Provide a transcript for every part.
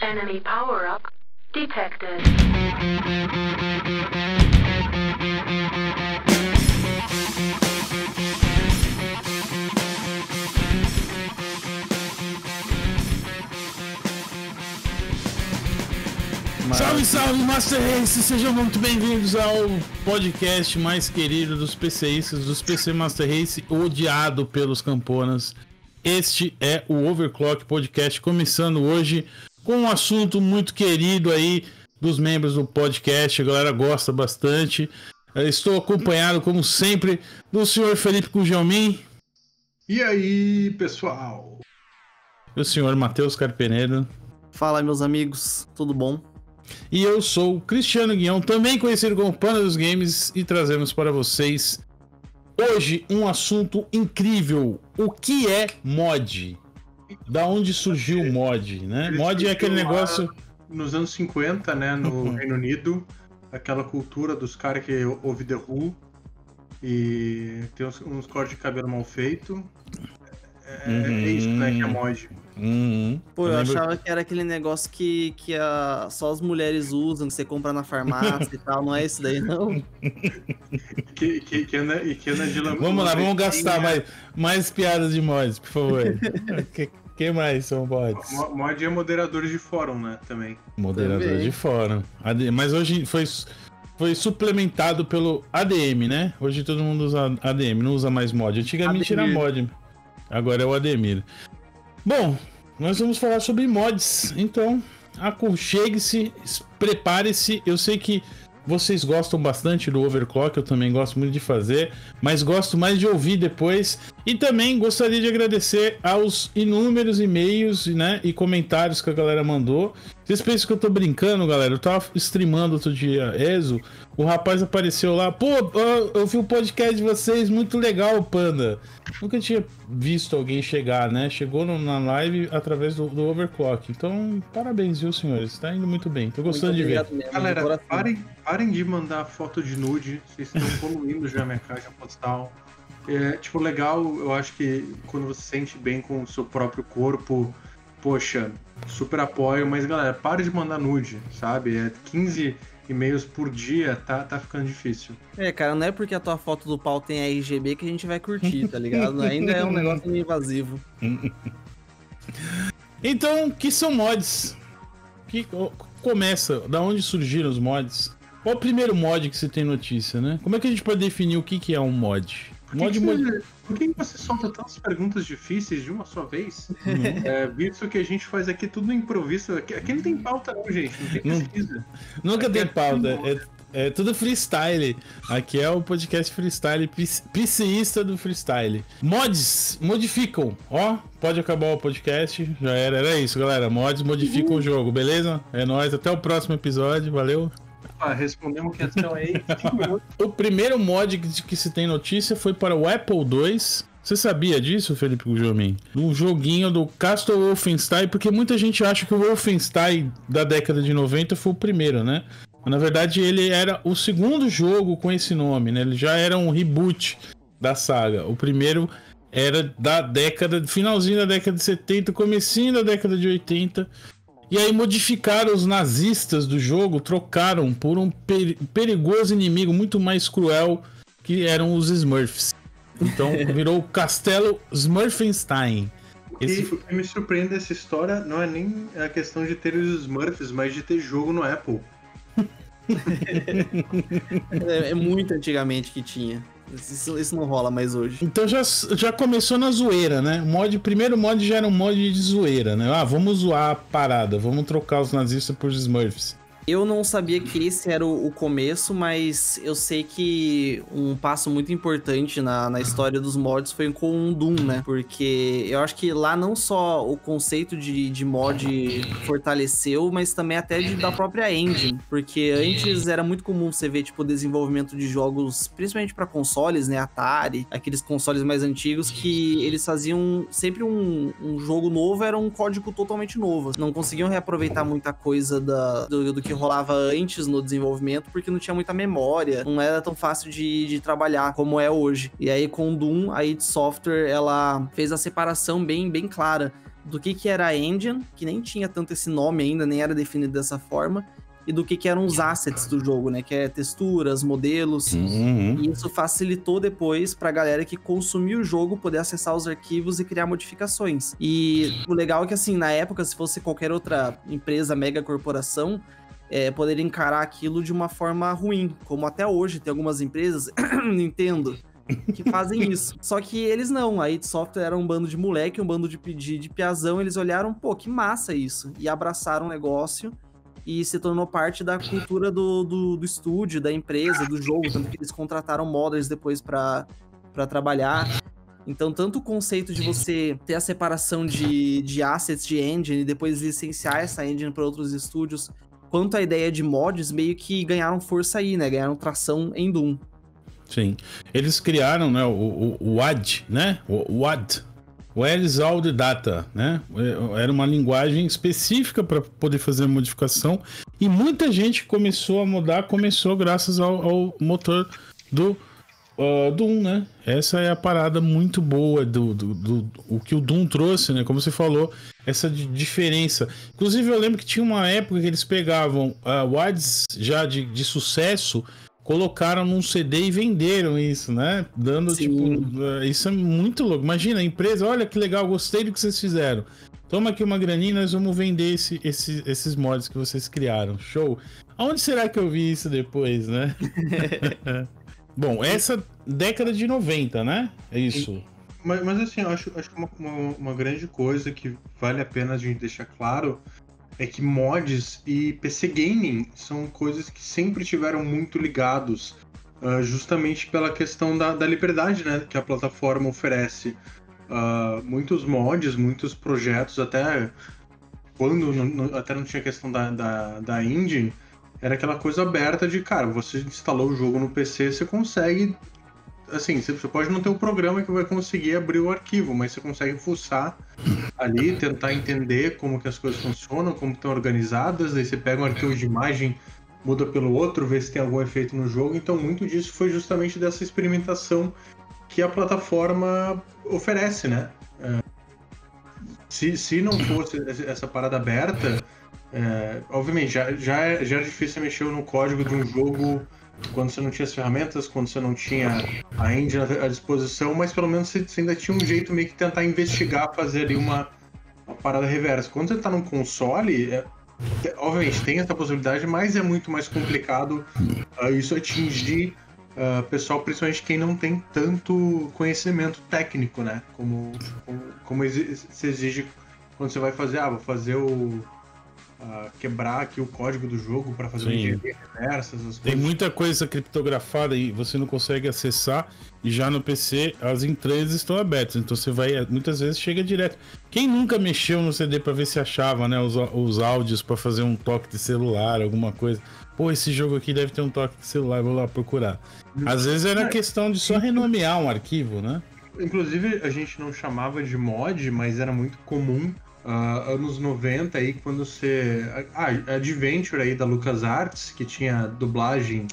Enemy power-up detected. Salve, salve, Master Race! Sejam muito bem-vindos ao podcast mais querido dos PCistas, dos PC Master Race, odiado pelos camponas. Este é o Overclock Podcast, começando hoje com um assunto muito querido aí dos membros do podcast, a galera gosta bastante. Estou acompanhado, como sempre, do senhor Felipe Gugelmin. E aí, pessoal? E o senhor Matheus Carpenedo. Fala, meus amigos, tudo bom? E eu sou o Cristiano Guião, também conhecido como Panda dos Games, e trazemos para vocês hoje um assunto incrível. O que é mod? Da onde surgiu o mod, né? Ele Mod é aquele negócio... Nos anos 50, né, no Reino Unido, aquela cultura dos caras que ouvem The Who e tem uns cortes de cabelo mal feito. É isso, né, que é mod. Pô, eu achava que era aquele negócio que só as mulheres usam, que você compra na farmácia e tal, não é isso daí, não? que anda de lambu. Vamos lá, vamos gastar mais piadas de mods, por favor. Quem mais são mods? Mod é moderadores de fórum, né, também. Moderador de fórum. Mas hoje foi suplementado pelo ADM, né? Hoje todo mundo usa ADM, não usa mais mod. Antigamente era mod, agora é o Ademir. Bom, nós vamos falar sobre mods, então aconchegue-se, prepare-se. Eu sei que vocês gostam bastante do Overclock, eu também gosto muito de fazer, mas gosto mais de ouvir depois. E também gostaria de agradecer aos inúmeros e-mails, né, e comentários que a galera mandou. Vocês pensam que eu tô brincando, galera? Eu tava streamando outro dia, Ezo, o rapaz apareceu lá, pô, eu vi o podcast de vocês, muito legal, Panda. Nunca tinha visto alguém chegar, né? Chegou na live através do Overclock. Então, parabéns, viu, senhores? Tá indo muito bem, tô gostando de ver. Mesmo, galera, parem de mandar foto de nude, vocês estão poluindo já a minha caixa postal. Tipo, legal, eu acho que quando você se sente bem com o seu próprio corpo, poxa, super apoio, mas galera, pare de mandar nude, sabe? 15 e-mails por dia, tá ficando difícil. Cara, não é porque a tua foto do pau tem RGB que a gente vai curtir, tá ligado? Ainda é um negócio meio invasivo. Então, que são mods? Que começa, da onde surgiram os mods? Qual o primeiro mod que você tem notícia, né? Como é que a gente pode definir o que é um mod? Por que você solta tantas perguntas difíceis de uma só vez? Visto que a gente faz aqui tudo no improviso. Aqui não tem pauta não, gente. Não tem pesquisa. Nunca tem pauta. É tudo freestyle. Aqui é o podcast freestyle, PCista do freestyle. Mods modificam. Ó, pode acabar o podcast. Já era isso, galera. Mods modificam o jogo, beleza? É nóis. Até o próximo episódio. Valeu. Respondemos questão aí. O primeiro mod que se tem notícia foi para o Apple II. Você sabia disso, Felipe Gugelmin? Um joguinho do Castle Wolfenstein, porque muita gente acha que o Wolfenstein da década de 90 foi o primeiro, né? Mas, na verdade, ele era o segundo jogo com esse nome, né? Ele já era um reboot da saga. O primeiro era finalzinho da década de 70, comecinho da década de 80. E aí modificaram os nazistas do jogo, trocaram por um perigoso inimigo muito mais cruel, que eram os Smurfs. Então virou o Castelo Smurfenstein. O que me surpreende dessa história não é nem a questão de ter os Smurfs, mas de ter jogo no Apple. É muito antigamente que tinha. Isso não rola mais hoje. Então já começou na zoeira, né? O primeiro mod já era um mod de zoeira, né? Vamos zoar a parada, vamos trocar os nazistas por Smurfs. Eu não sabia que esse era o começo, mas eu sei que um passo muito importante na história dos mods foi com o Doom, né? Porque eu acho que lá não só o conceito de mod fortaleceu, mas também até da própria engine. Porque antes era muito comum você ver, tipo, desenvolvimento de jogos, principalmente para consoles, né? Atari, aqueles consoles mais antigos, que eles faziam sempre um jogo novo, era um código totalmente novo. Não conseguiam reaproveitar muita coisa do que rolava antes no desenvolvimento, porque não tinha muita memória, não era tão fácil de trabalhar como é hoje. E aí com o Doom, a id Software, ela fez a separação bem clara do que era a engine, que nem tinha tanto esse nome ainda, nem era definido dessa forma, e do que eram os assets do jogo, né? Que é texturas, modelos. E isso facilitou depois pra galera que consumiu o jogo poder acessar os arquivos e criar modificações. E o legal é que, assim, na época, se fosse qualquer outra empresa, mega corporação, poderia encarar aquilo de uma forma ruim. Como até hoje tem algumas empresas, Nintendo, que fazem isso. Só que eles não. A id Software era um bando de moleque, um bando de piazão. Eles olharam, pô, que massa isso. E abraçaram o negócio. E se tornou parte da cultura do estúdio, da empresa, do jogo, tanto que eles contrataram modders depois pra trabalhar. Então, tanto o conceito de você ter a separação de assets de engine e depois licenciar essa engine para outros estúdios, quanto a ideia de mods, meio que ganharam força aí, né? Ganharam tração em Doom. Sim. Eles criaram, né, o WAD, né? O WAD. Where is all the data, né? Era uma linguagem específica para poder fazer modificação e muita gente começou a mudar, graças ao motor do Doom, né? Essa é a parada muito boa o que o Doom trouxe, né? Como você falou, essa diferença. Inclusive eu lembro que tinha uma época que eles pegavam WADs já de sucesso, colocaram num CD e venderam isso, né? Dando, Sim. tipo... Isso é muito louco. Imagina, a empresa, olha que legal, gostei do que vocês fizeram. Toma aqui uma graninha e nós vamos vender esses mods que vocês criaram. Show. Aonde será que eu vi isso depois, né? Bom, essa década de 90, né? É isso. Mas assim, eu acho que uma grande coisa que vale a pena a gente deixar claro é que mods e PC Gaming são coisas que sempre tiveram muito ligados, justamente pela questão da liberdade, né, que a plataforma oferece. Muitos mods, muitos projetos, até quando até não tinha questão da engine, era aquela coisa aberta de, cara, você instalou o jogo no PC, você consegue... Assim, você pode não ter o programa que vai conseguir abrir o arquivo, mas você consegue fuçar ali, tentar entender como que as coisas funcionam, como estão organizadas, aí você pega um arquivo de imagem, muda pelo outro, vê se tem algum efeito no jogo. Então muito disso foi justamente dessa experimentação que a plataforma oferece, né? Se não fosse essa parada aberta, obviamente já era difícil mexer no código de um jogo quando você não tinha as ferramentas, quando você não tinha a engine à disposição, mas pelo menos você ainda tinha um jeito meio que tentar investigar, fazer ali uma parada reversa. Quando você tá num console, obviamente tem essa possibilidade, mas é muito mais complicado isso atingir pessoal, principalmente quem não tem tanto conhecimento técnico, né? Como se exige quando você vai fazer, vou fazer quebrar aqui o código do jogo para fazer uma engenharia reversa, essas Tem coisas. muita coisa criptografada e você não consegue acessar, e já no PC as entranhas estão abertas, então você vai, muitas vezes chega direto. Quem nunca mexeu no CD para ver se achava, né, os áudios para fazer um toque de celular, alguma coisa? Pô, esse jogo aqui deve ter um toque de celular, vou lá procurar. Às vezes era questão de só renomear um arquivo, né? Inclusive, a gente não chamava de mod, mas era muito comum anos 90 aí, quando você... Adventure aí da LucasArts, que tinha dublagem,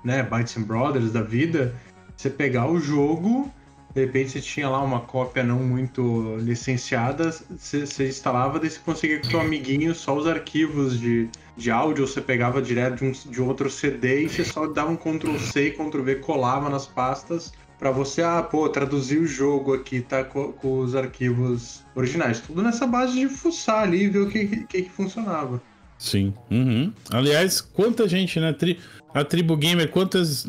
né, Bytes and Brothers da vida, você pegar o jogo, de repente você tinha lá uma cópia não muito licenciada, você instalava, daí você conseguia com o seu amiguinho só os arquivos de áudio, você pegava direto de outro CD e você só dava um Ctrl+C e Ctrl+V, colava nas pastas, pra você, traduzir o jogo aqui, tá com os arquivos originais. Tudo nessa base de fuçar ali e ver o que funcionava. Sim. Uhum. Aliás, quanta gente, né? A Tribo Gamer, quantas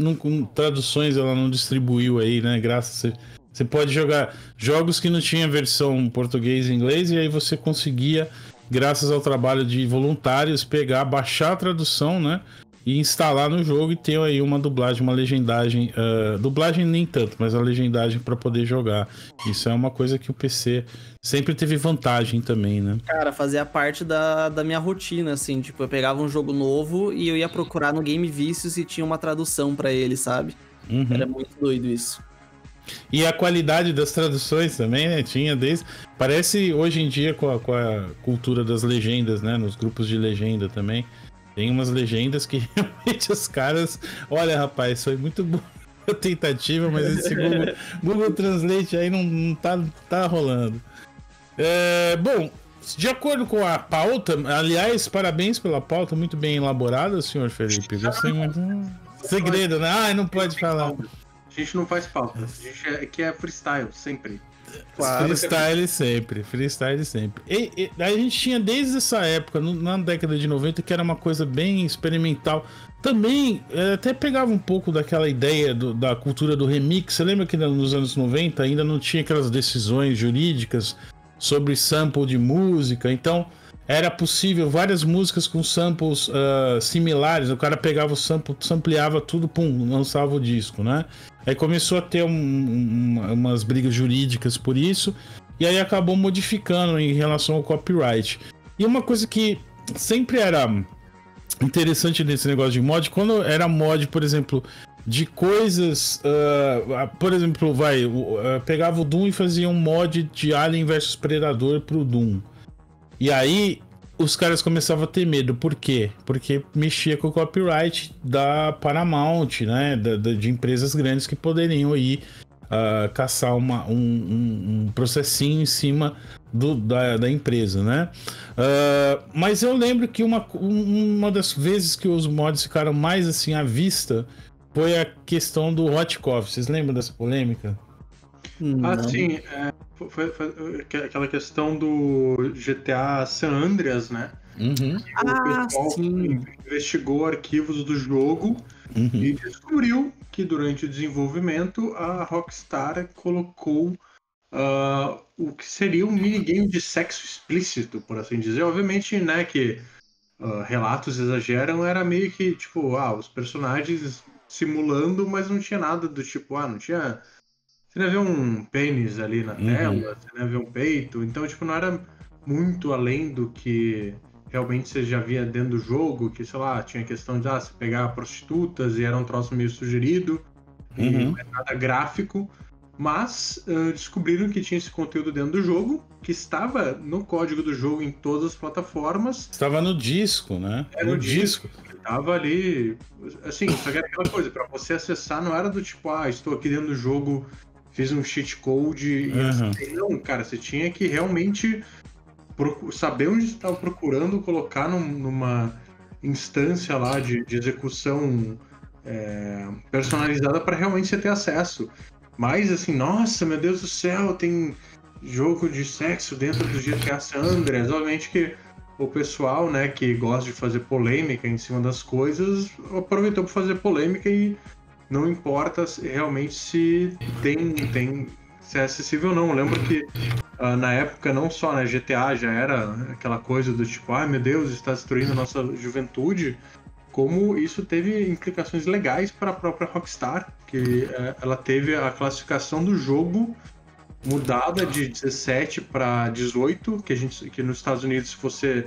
traduções ela não distribuiu aí, né? Graças a... Você pode jogar jogos que não tinha versão português e inglês, e aí você conseguia, graças ao trabalho de voluntários, baixar a tradução, né? E instalar no jogo e ter aí uma dublagem, uma legendagem. Dublagem nem tanto, mas a legendagem para poder jogar. Isso é uma coisa que o PC sempre teve vantagem também, né? Cara, fazia parte da minha rotina, assim. Tipo, eu pegava um jogo novo e eu ia procurar no Game Vícios e tinha uma tradução pra ele, sabe? Uhum. Era muito doido isso. E a qualidade das traduções também, né? Tinha desde... Parece hoje em dia com a cultura das legendas, né? Nos grupos de legenda também. Tem umas legendas que realmente os caras... Olha, rapaz, foi muito boa a tentativa, mas esse Google Translate aí não tá rolando. Bom, de acordo com a pauta, aliás, parabéns pela pauta, muito bem elaborada, senhor Felipe. Gostei muito. Segredo, né? Não pode falar. A gente não faz pauta, a gente aqui é freestyle, sempre. Claro. Freestyle sempre. E a gente tinha desde essa época, na década de 90, que era uma coisa bem experimental. Também até pegava um pouco daquela ideia da cultura do remix. Você lembra que nos anos 90 ainda não tinha aquelas decisões jurídicas sobre sample de música? Então era possível várias músicas com samples similares. O cara pegava o sample, sampleava tudo, pum, lançava o disco, né? Aí começou a ter umas brigas jurídicas por isso, e aí acabou modificando em relação ao copyright. E uma coisa que sempre era interessante nesse negócio de mod, quando era mod, por exemplo, de coisas, por exemplo, pegava o Doom e fazia um mod de Alien vs Predador pro Doom. E aí os caras começavam a ter medo. Por quê? Porque mexia com o copyright da Paramount, né? De empresas grandes que poderiam aí caçar um processinho em cima da empresa, né? Mas eu lembro que uma das vezes que os mods ficaram mais assim à vista foi a questão do Hot Coffee. Vocês lembram dessa polêmica? Sim. Foi aquela questão do GTA San Andreas, né? Uhum. O pessoal investigou arquivos do jogo e descobriu que durante o desenvolvimento a Rockstar colocou o que seria um minigame de sexo explícito, por assim dizer. Obviamente, né, que relatos exageram, era meio que tipo, os personagens simulando, mas não tinha nada do tipo, não tinha... Você não vê um pênis ali na tela, você não vê um peito, então tipo, não era muito além do que realmente você já via dentro do jogo, que sei lá, tinha questão de você pegar prostitutas e era um troço meio sugerido, e não é nada gráfico, mas descobriram que tinha esse conteúdo dentro do jogo, que estava no código do jogo em todas as plataformas. Estava no disco, né? No disco. Estava ali, assim, só que era aquela coisa, para você acessar não era do tipo, estou aqui dentro do jogo, fiz um cheat code e não, cara, você tinha que realmente saber onde você estava procurando, colocar numa instância lá de execução personalizada para realmente você ter acesso. Mas assim, nossa, meu Deus do céu, tem jogo de sexo dentro do GTA San Andreas. Obviamente que o pessoal, né, que gosta de fazer polêmica em cima das coisas, aproveitou para fazer polêmica e não importa realmente se se é acessível ou não. Eu lembro que na época, não só na GTA já era aquela coisa do tipo, meu Deus, está destruindo a nossa juventude, como isso teve implicações legais para a própria Rockstar, que ela teve a classificação do jogo mudada de 17 para 18, que nos Estados Unidos, se você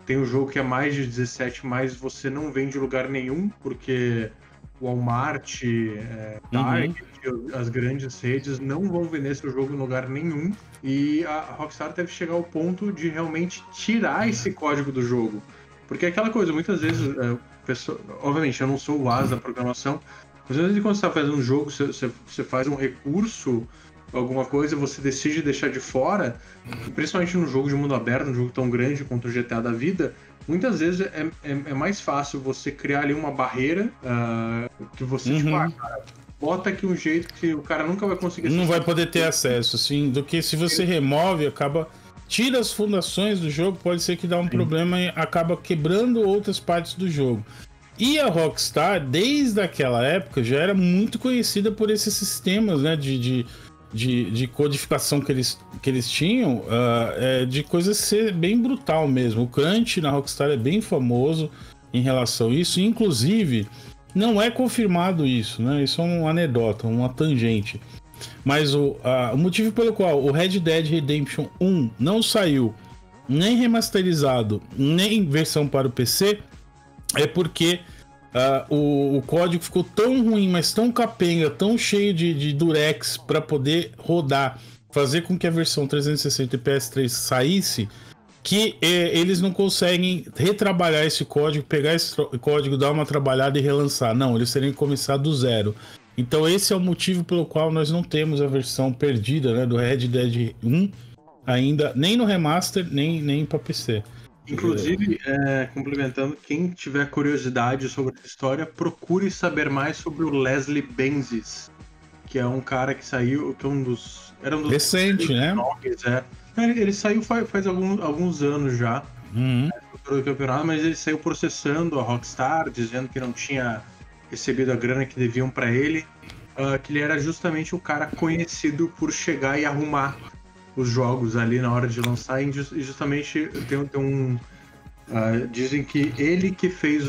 tem um jogo que é mais de 17, mas você não vende em lugar nenhum, porque Walmart, Target, as grandes redes não vão vender seu jogo em lugar nenhum. E a Rockstar deve chegar ao ponto de realmente tirar esse código do jogo. Porque é aquela coisa, muitas vezes, obviamente eu não sou o as da programação, mas às vezes quando você está fazendo um jogo, você faz um recurso, alguma coisa, você decide deixar de fora, principalmente num jogo de mundo aberto, num jogo tão grande quanto o GTA da vida, muitas vezes é mais fácil você criar ali uma barreira que você, cara, bota aqui um jeito que o cara nunca vai conseguir... Não vai poder ter acesso, assim, do que se você remove, tira as fundações do jogo, pode ser que dá um problema e acaba quebrando outras partes do jogo. E a Rockstar, desde aquela época, já era muito conhecida por esses sistemas, né, de codificação que eles tinham, de coisas ser bem brutal mesmo. O crunch na Rockstar é bem famoso em relação a isso, inclusive não é confirmado isso, né? Isso é uma anedota, uma tangente. Mas o motivo pelo qual o Red Dead Redemption 1 não saiu nem remasterizado, nem versão para o PC, é porque o código ficou tão ruim, mas tão capenga, tão cheio de durex para poder rodar, fazer com que a versão 360 e PS3 saísse, que eles não conseguem retrabalhar esse código, pegar esse código, dar uma trabalhada e relançar. Não, eles teriam que começar do zero. Então esse é o motivo pelo qual nós não temos a versão perdida, né, do Red Dead 1 ainda, nem no remaster, nem pra PC. Inclusive, complementando, quem tiver curiosidade sobre a história, procure saber mais sobre o Leslie Benzies, que é um cara que saiu, que é um dos... Era um dos recente, né? Nomes, ele saiu faz alguns anos já do campeonato, mas ele saiu processando a Rockstar, dizendo que não tinha recebido a grana que deviam para ele, que ele era justamente o cara conhecido por chegar e arrumar os jogos ali na hora de lançar, e justamente dizem que ele que fez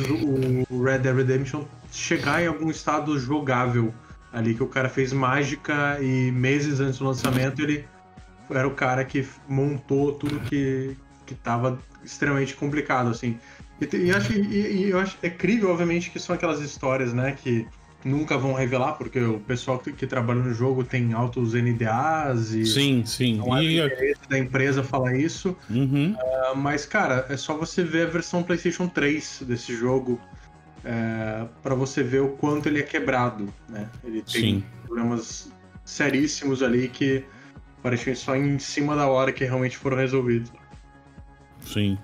o Red Dead Redemption chegar em algum estado jogável ali, que o cara fez mágica e meses antes do lançamento ele era o cara que montou tudo que tava extremamente complicado, assim. E eu acho incrível, obviamente, que são aquelas histórias, né, que nunca vão revelar, porque o pessoal que trabalha no jogo tem altos NDAs e... Sim. Não é interesse da empresa falar isso. Mas, cara, é só você ver a versão PlayStation 3 desse jogo para você ver o quanto ele é quebrado, né? Ele tem problemas seríssimos ali que aparentemente só em cima da hora que realmente foram resolvidos. Sim.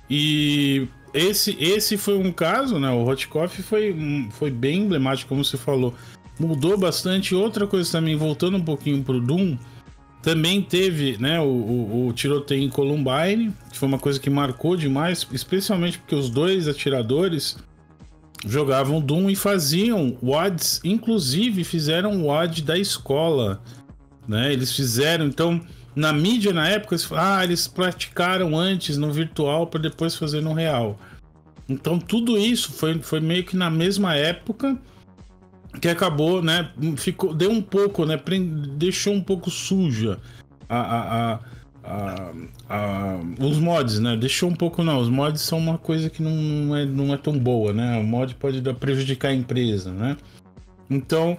E esse foi um caso, né? O Hot Coffee foi bem emblemático, como você falou. Mudou bastante. Outra coisa também, voltando um pouquinho pro Doom, também teve, né, o tiroteio em Columbine, que foi uma coisa que marcou demais, especialmente porque os dois atiradores jogavam Doom e faziam WADs, inclusive fizeram o WAD da escola, né? Eles fizeram, então, na mídia na época, eles praticaram antes no virtual para depois fazer no real. Então tudo isso foi meio que na mesma época que acabou, né? Deu um pouco, né? Deixou um pouco suja os mods, né? Deixou um pouco, não. Os mods são uma coisa que não é tão boa, né? O mod pode prejudicar a empresa, né? Então,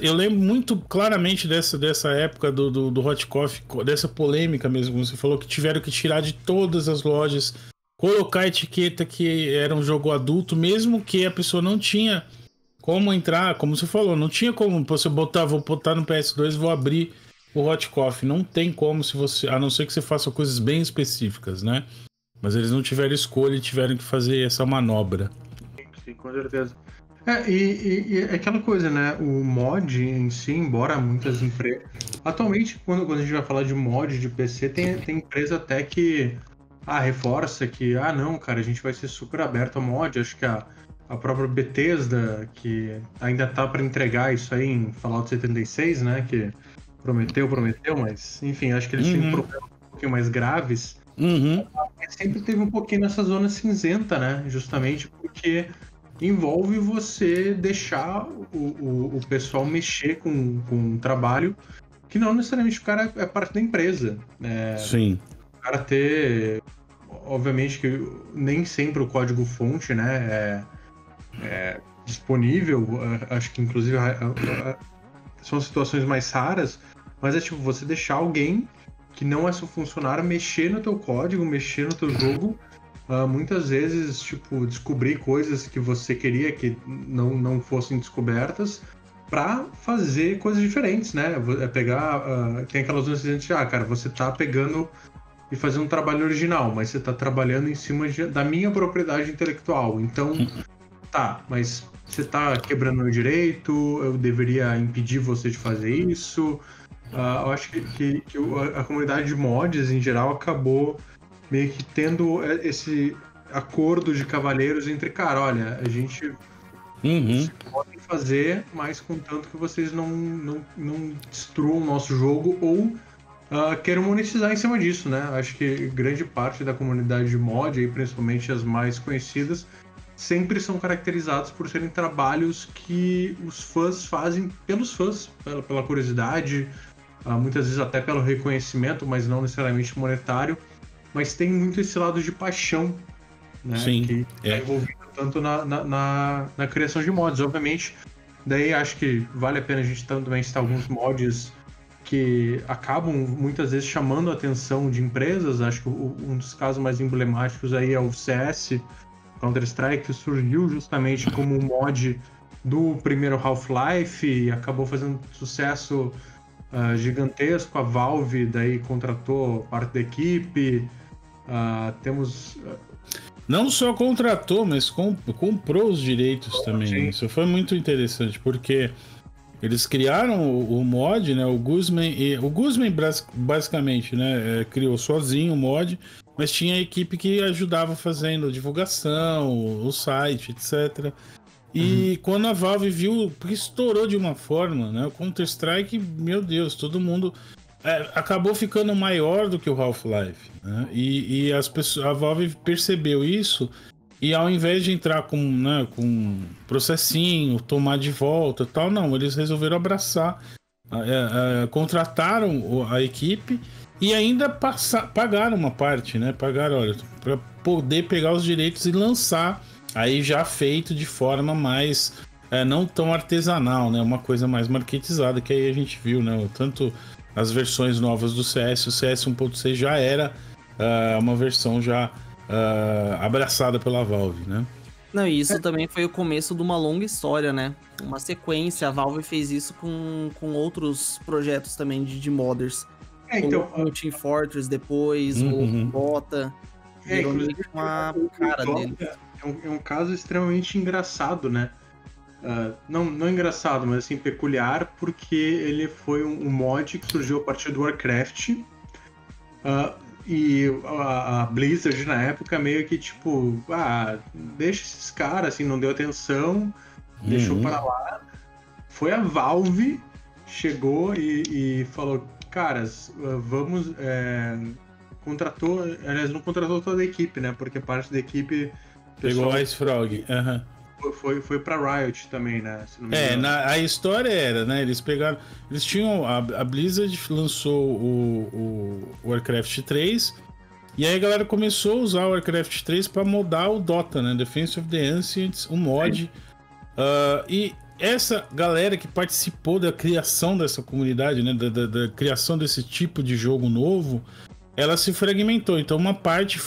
eu lembro muito claramente dessa época do Hot Coffee, dessa polêmica mesmo, como você falou, que tiveram que tirar de todas as lojas, colocar a etiqueta que era um jogo adulto, mesmo que a pessoa não tinha como entrar, como você falou, não tinha como você vou botar no PS2 e vou abrir o Hot Coffee. Não tem como, a não ser que você faça coisas bem específicas, né? Mas eles não tiveram escolha e tiveram que fazer essa manobra. Sim, com certeza. E aquela coisa, né? O mod em si, embora muitas empresas... Atualmente, quando a gente vai falar de mod de PC, tem empresa até que reforça que, não, cara, a gente vai ser super aberto a mod. Acho que a própria Bethesda, que ainda tá para entregar isso aí em Fallout 76, né? Que prometeu, mas, enfim, acho que eles têm problemas um pouquinho mais graves. Sempre teve um pouquinho nessa zona cinzenta, né? Justamente porque envolve você deixar o pessoal mexer com um trabalho que não necessariamente o cara é parte da empresa. Sim. O cara ter... Obviamente que nem sempre o código-fonte, né, é disponível. Acho que, inclusive, são situações mais raras, mas é tipo você deixar alguém que não é seu funcionário mexer no teu código, mexer no teu jogo, muitas vezes, tipo, descobrir coisas que você queria que não fossem descobertas para fazer coisas diferentes, né? Tem aquelas vezes de, cara, você tá pegando e fazendo um trabalho original, mas você tá trabalhando em cima da minha propriedade intelectual, então, mas você tá quebrando meu direito, eu deveria impedir você de fazer isso. Eu acho que a comunidade de mods, em geral, acabou meio que tendo esse acordo de cavalheiros entre, cara, olha, a gente pode fazer, mas contanto que vocês não destruam o nosso jogo ou queiram monetizar em cima disso, né? Acho que grande parte da comunidade de mod, e principalmente as mais conhecidas, sempre são caracterizados por serem trabalhos que os fãs fazem pelos fãs, pela curiosidade, muitas vezes até pelo reconhecimento, mas não necessariamente monetário. Mas tem muito esse lado de paixão, né? Sim, que é envolvido tanto na criação de mods, obviamente. Daí acho que vale a pena a gente também citar alguns mods que acabam muitas vezes chamando a atenção de empresas. Acho que um dos casos mais emblemáticos aí é o CS, Counter-Strike, que surgiu justamente como um mod do primeiro Half-Life e acabou fazendo sucesso gigantesco. A Valve daí contratou parte da equipe. Temos... Não só contratou, mas comprou os direitos também. Sim. Isso foi muito interessante, porque eles criaram o mod, né? O Guzman basicamente, né? Criou sozinho o mod, mas tinha a equipe que ajudava fazendo a divulgação, o site, etc. E quando a Valve viu, porque estourou de uma forma, né? O Counter-Strike, meu Deus, todo mundo acabou ficando maior do que o Half-Life, né? E a Valve percebeu isso e ao invés de entrar com processinho, tomar de volta e tal, não, eles resolveram abraçar, contrataram a equipe e ainda pagaram uma parte, né? Pagaram, olha, para poder pegar os direitos e lançar aí já feito de forma mais não tão artesanal, né? Uma coisa mais marketizada, que aí a gente viu, né? Tanto as versões novas do CS, o CS 1.6 já era uma versão já abraçada pela Valve, né? Não, e isso também foi o começo de uma longa história, né? Uma sequência, a Valve fez isso com outros projetos também de modders. Então, o Team Fortress depois, o Dota, virou meio que uma cara dele. É um caso extremamente engraçado, né? Não engraçado, mas assim, peculiar, porque ele foi um mod que surgiu a partir do Warcraft. E a Blizzard na época meio que tipo, deixa esses caras, assim, não deu atenção, deixou para lá. Foi a Valve, chegou e falou, caras, vamos... aliás, não contratou toda a equipe, né? Porque parte da equipe... Pegou a Ice Frog, Foi pra Riot também, né? Se não me engano. A história era, né? Eles pegaram. Eles tinham. A Blizzard lançou o Warcraft 3. E aí a galera começou a usar o Warcraft 3 para modar o Dota, né? Defense of the Ancients, o mod. E essa galera que participou da criação dessa comunidade, né? Da criação desse tipo de jogo novo, ela se fragmentou. Então uma parte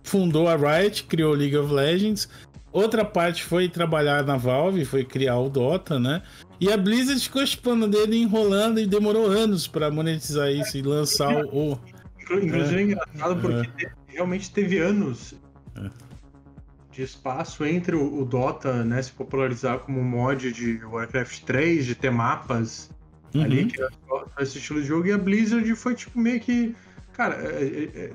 fundou a Riot, criou League of Legends. Outra parte foi trabalhar na Valve, foi criar o Dota, né? E a Blizzard ficou chupando o dedo, enrolando, e demorou anos para monetizar isso e lançar o... Inclusive é engraçado porque realmente teve anos de espaço entre o Dota, né, se popularizar como mod de Warcraft 3, de ter mapas ali, que era esse estilo de jogo, e a Blizzard foi tipo meio que... Cara,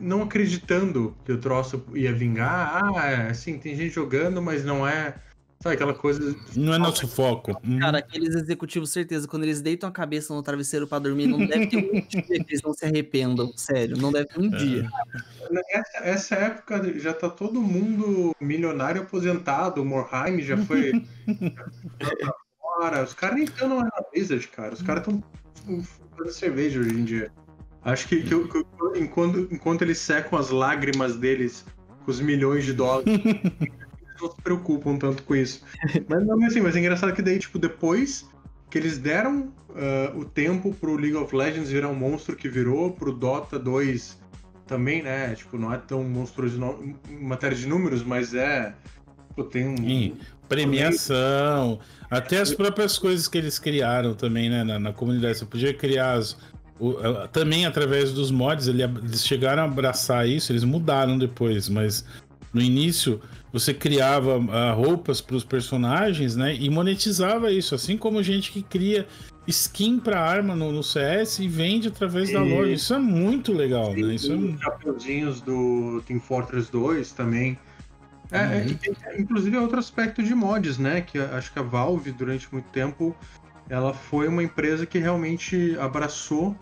não acreditando que o troço ia vingar, assim, tem gente jogando, mas não é, sabe, aquela coisa... Não é nosso foco. Cara, aqueles executivos, certeza, quando eles deitam a cabeça no travesseiro pra dormir, não deve ter um dia que eles não se arrependam, sério, não deve ter um dia. Essa época já tá todo mundo milionário aposentado, o Morheim já foi fora, os caras nem estão na Blizzard, cara, os caras estão fazendo cerveja hoje em dia. Acho que enquanto eles secam as lágrimas deles com os milhões de dólares, eles não se preocupam tanto com isso. Mas é engraçado que daí, tipo, depois que eles deram o tempo pro League of Legends virar um monstro que virou, pro Dota 2 também, né? Tipo, não é tão monstruoso em matéria de números, mas tem premiação, até as próprias coisas que eles criaram também, né? Na comunidade. Você podia criar também através dos mods, eles chegaram a abraçar isso, eles mudaram depois, mas no início você criava roupas para os personagens, né, e monetizava isso, assim como gente que cria skin para arma no CS e vende através da loja. Isso é muito legal, né? Isso os chapeuzinhos do Team Fortress 2 também. Inclusive é outro aspecto de mods, né, que acho que a Valve durante muito tempo ela foi uma empresa que realmente abraçou,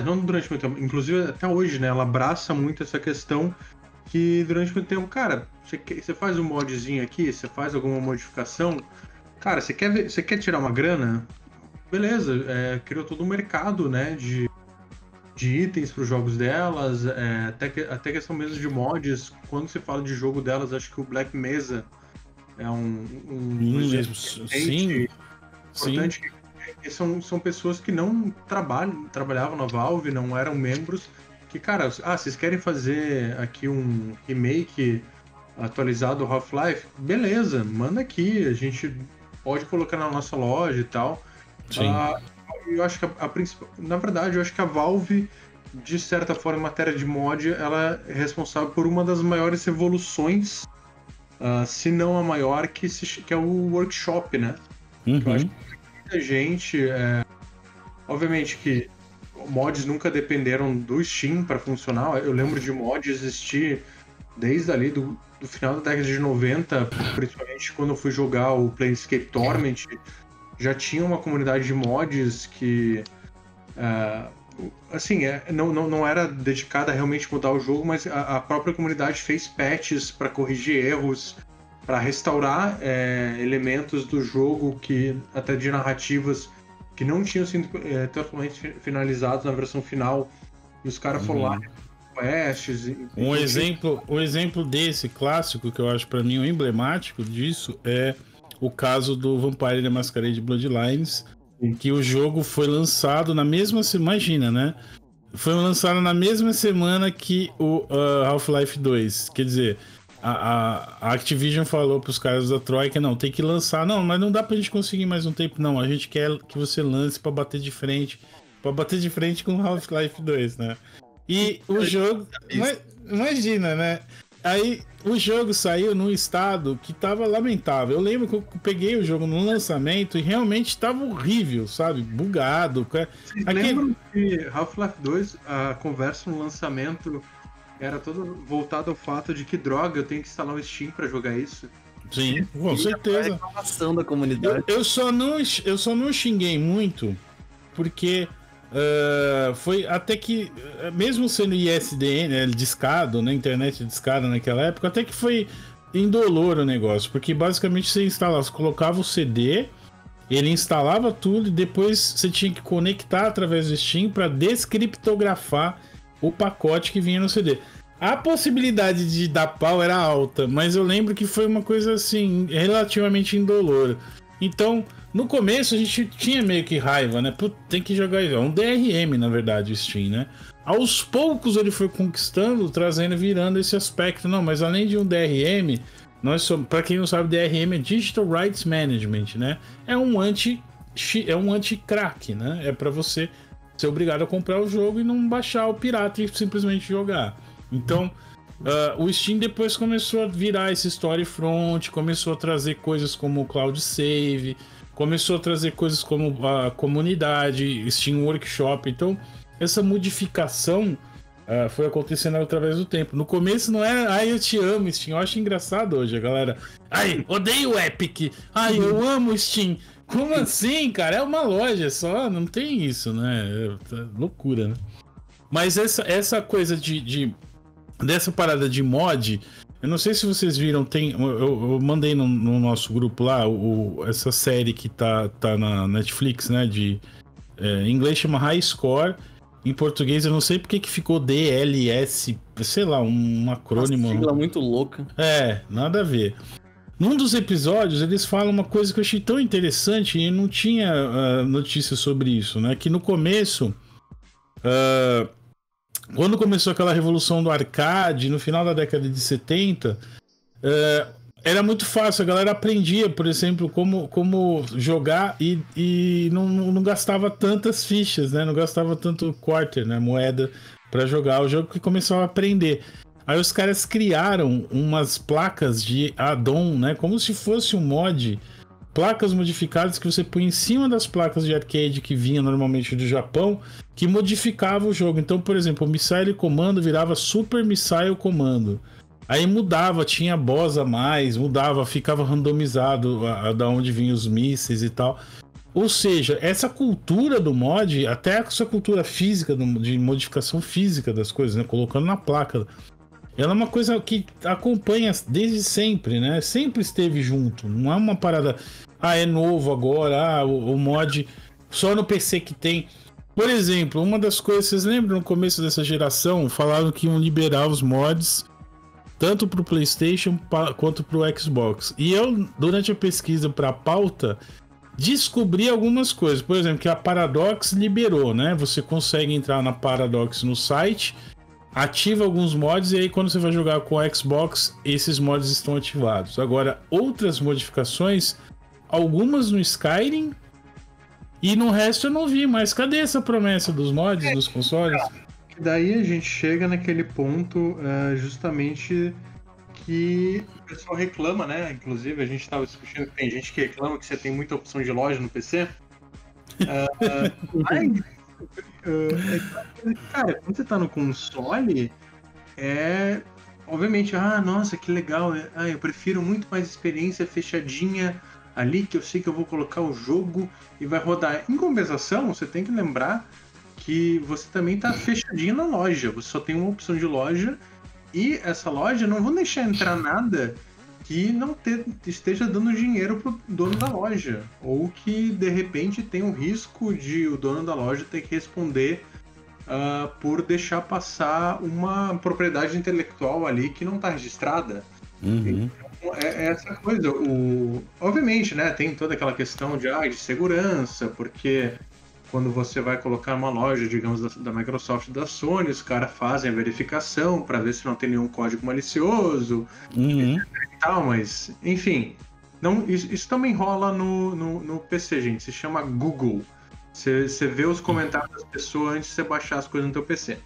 não durante muito tempo, inclusive até hoje, né? Ela abraça muito essa questão que durante muito tempo, cara, você faz um modzinho aqui, você faz alguma modificação, cara, você quer tirar uma grana? Beleza, criou todo um mercado, né, de itens para os jogos delas, até questão mesmo de mods. Quando se fala de jogo delas, acho que o Black Mesa é um importante. São pessoas que não trabalhavam na Valve, não eram membros, que, cara, vocês querem fazer aqui um remake atualizado do Half-Life? Beleza, manda aqui, a gente pode colocar na nossa loja e tal. eu acho que a principal. Na verdade, eu acho que a Valve, de certa forma, em matéria de mod, ela é responsável por uma das maiores revoluções, se não a maior, que é o workshop, né? Uhum. Eu acho que muita gente. Obviamente que mods nunca dependeram do Steam para funcionar. Eu lembro de mod existir desde ali do final da década de 90, principalmente quando eu fui jogar o Planescape Torment, já tinha uma comunidade de mods que, assim, não era dedicada a realmente mudar o jogo, mas a própria comunidade fez patches para corrigir erros, para restaurar elementos do jogo, que até de narrativas que não tinham sido totalmente finalizados na versão final, e os caras foram lá quests. Um exemplo desse clássico, que eu acho pra mim o emblemático disso, é o caso do Vampire the Masquerade Bloodlines, que o jogo foi lançado na mesma semana, imagina, né? Foi lançado na mesma semana que o Half-Life 2, quer dizer, a Activision falou pros caras da Troika, não, tem que lançar, não, mas não dá pra gente conseguir mais um tempo, não, a gente quer que você lance pra bater de frente com o Half-Life 2, né? E o jogo, imagina, né? Aí o jogo saiu num estado que tava lamentável. Eu lembro que eu peguei o jogo no lançamento e realmente tava horrível, sabe? Bugado. Vocês lembram que Half-Life 2, a conversa no lançamento era toda voltada ao fato de que droga, eu tenho que instalar o Steam pra jogar isso? Sim, com certeza. A reclamação da comunidade. Eu só não xinguei muito, porque foi até que, mesmo sendo ISDN, né, discado, na internet discada naquela época, até que foi indolor o negócio, porque basicamente você colocava o CD, ele instalava tudo e depois você tinha que conectar através do Steam para descriptografar o pacote que vinha no CD. A possibilidade de dar pau era alta, mas eu lembro que foi uma coisa assim, relativamente indolor. Então, no começo a gente tinha meio que raiva, né? Pô, tem que jogar isso. É um DRM, na verdade, o Steam, né? Aos poucos ele foi conquistando, virando esse aspecto. Não, mas além de um DRM, pra quem não sabe, DRM é Digital Rights Management, né? É um anti-crack, né? É pra você ser obrigado a comprar o jogo e não baixar o pirata e simplesmente jogar. Então, o Steam depois começou a virar esse Storefront, começou a trazer coisas como o Cloud Save, começou a trazer coisas como a comunidade, Steam Workshop. Então, essa modificação foi acontecendo através do tempo. No começo não era, ai, eu te amo, Steam. Eu acho engraçado hoje, a galera. Ai, odeio o Epic. Ai, eu amo o Steam. Como assim, cara? É uma loja só, não tem isso, né? Loucura, né? Mas essa coisa dessa parada de mod, eu não sei se vocês viram, eu mandei no nosso grupo lá essa série que tá na Netflix, né? Em inglês chama High Score, em português eu não sei porque que ficou DLS, sei lá, um acrônimo. Uma sigla muito louca. Nada a ver. Num dos episódios eles falam uma coisa que eu achei tão interessante e não tinha notícia sobre isso, né? Que no começo, quando começou aquela revolução do arcade, no final da década de 70, era muito fácil, a galera aprendia, por exemplo, como jogar e não gastava tantas fichas, né? Não gastava tanto quarter, né? Moeda para jogar o jogo, que começava a aprender. Aí os caras criaram umas placas de add-on, né? Como se fosse um mod, placas modificadas que você põe em cima das placas de arcade que vinha normalmente do Japão, que modificava o jogo. Então, por exemplo, o Missile Commando virava Super Missile Commando. Aí mudava, tinha boss a mais, mudava, ficava randomizado da onde vinham os mísseis e tal. Ou seja, essa cultura do mod, até essa cultura física, de modificação física das coisas, né? Colocando na placa, ela é uma coisa que acompanha desde sempre, né? Sempre esteve junto. Não é uma parada, é novo agora, o mod só no PC que tem. Por exemplo, uma das coisas, vocês lembram no começo dessa geração, falaram que iam liberar os mods tanto para o PlayStation quanto para o Xbox. E eu, durante a pesquisa para a pauta, descobri algumas coisas. Por exemplo, que a Paradox liberou, né? Você consegue entrar na Paradox no site, ativa alguns mods e aí quando você vai jogar com o Xbox, esses mods estão ativados. Agora, outras modificações, algumas no Skyrim E no resto eu não vi, mas cadê essa promessa dos mods, dos consoles? Daí a gente chega naquele ponto justamente que o pessoal reclama, né? Inclusive a gente estava discutindo que tem gente que reclama que você tem muita opção de loja no PC. Cara, quando você tá no console, obviamente, nossa, que legal, eu prefiro muito mais experiência fechadinha ali, que eu sei que eu vou colocar o jogo e vai rodar. Em compensação, você tem que lembrar que você também tá fechadinho na loja, você só tem uma opção de loja e essa loja não vão deixar entrar nada que não esteja dando dinheiro pro dono da loja, ou que de repente tem um risco de o dono da loja ter que responder por deixar passar uma propriedade intelectual ali que não está registrada. Uhum. Então, é essa coisa. Obviamente, né, tem toda aquela questão de segurança, porque quando você vai colocar uma loja, digamos, da Microsoft e da Sony, os caras fazem a verificação para ver se não tem nenhum código malicioso, etc e tal, mas, enfim, isso também rola no PC, gente, se chama Google. Você vê os comentários das pessoas antes de você baixar as coisas no teu PC.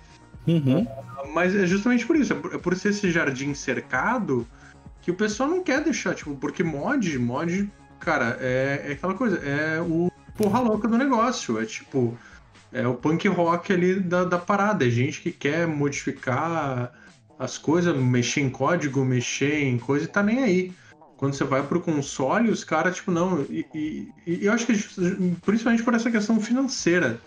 Uhum. Mas é justamente por isso, é por ser esse jardim cercado que o pessoal não quer deixar, tipo, porque mod, cara, é aquela coisa, é o porra louca do negócio, é o punk rock ali da parada, é gente que quer modificar as coisas, mexer em código, mexer em coisa e tá nem aí. Quando você vai pro console, os caras, tipo, não, e eu acho que principalmente por essa questão financeira,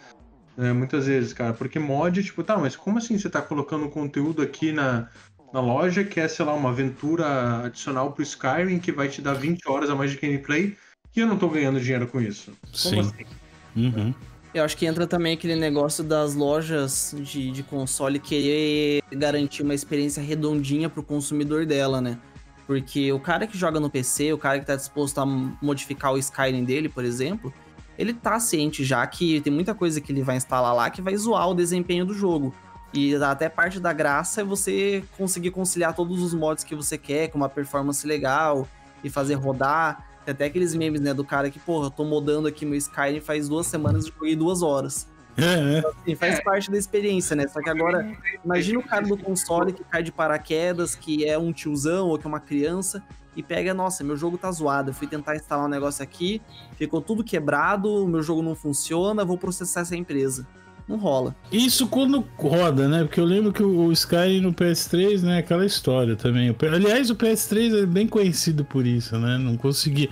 né, muitas vezes, cara, porque mod, tipo, tá, mas como assim você tá colocando conteúdo aqui na loja que é, sei lá, uma aventura adicional pro Skyrim que vai te dar 20 horas a mais de gameplay e eu não tô ganhando dinheiro com isso? Como Sim. assim? Uhum. Eu acho que entra também aquele negócio das lojas de console querer garantir uma experiência redondinha pro consumidor dela, né? Porque o cara que joga no PC, o cara que tá disposto a modificar o Skyrim dele, por exemplo, ele tá ciente já que tem muita coisa que ele vai instalar lá que vai zoar o desempenho do jogo. E até parte da graça é você conseguir conciliar todos os mods que você quer, com uma performance legal, e fazer rodar. Tem até aqueles memes, né, do cara que, porra, eu tô modando aqui meu Skyrim faz 2 semanas e joguei 2 horas. Então, assim, faz parte da experiência, né? Só que agora, imagina o cara do console que cai de paraquedas, que é um tiozão ou que é uma criança, e pega, nossa, meu jogo tá zoado, eu fui tentar instalar um negócio aqui, ficou tudo quebrado, meu jogo não funciona, vou processar essa empresa. Não rola. Isso quando roda, né? Porque eu lembro que o Skyrim no PS3, né? Aquela história também. Aliás, o PS3 é bem conhecido por isso, né? Não consegui.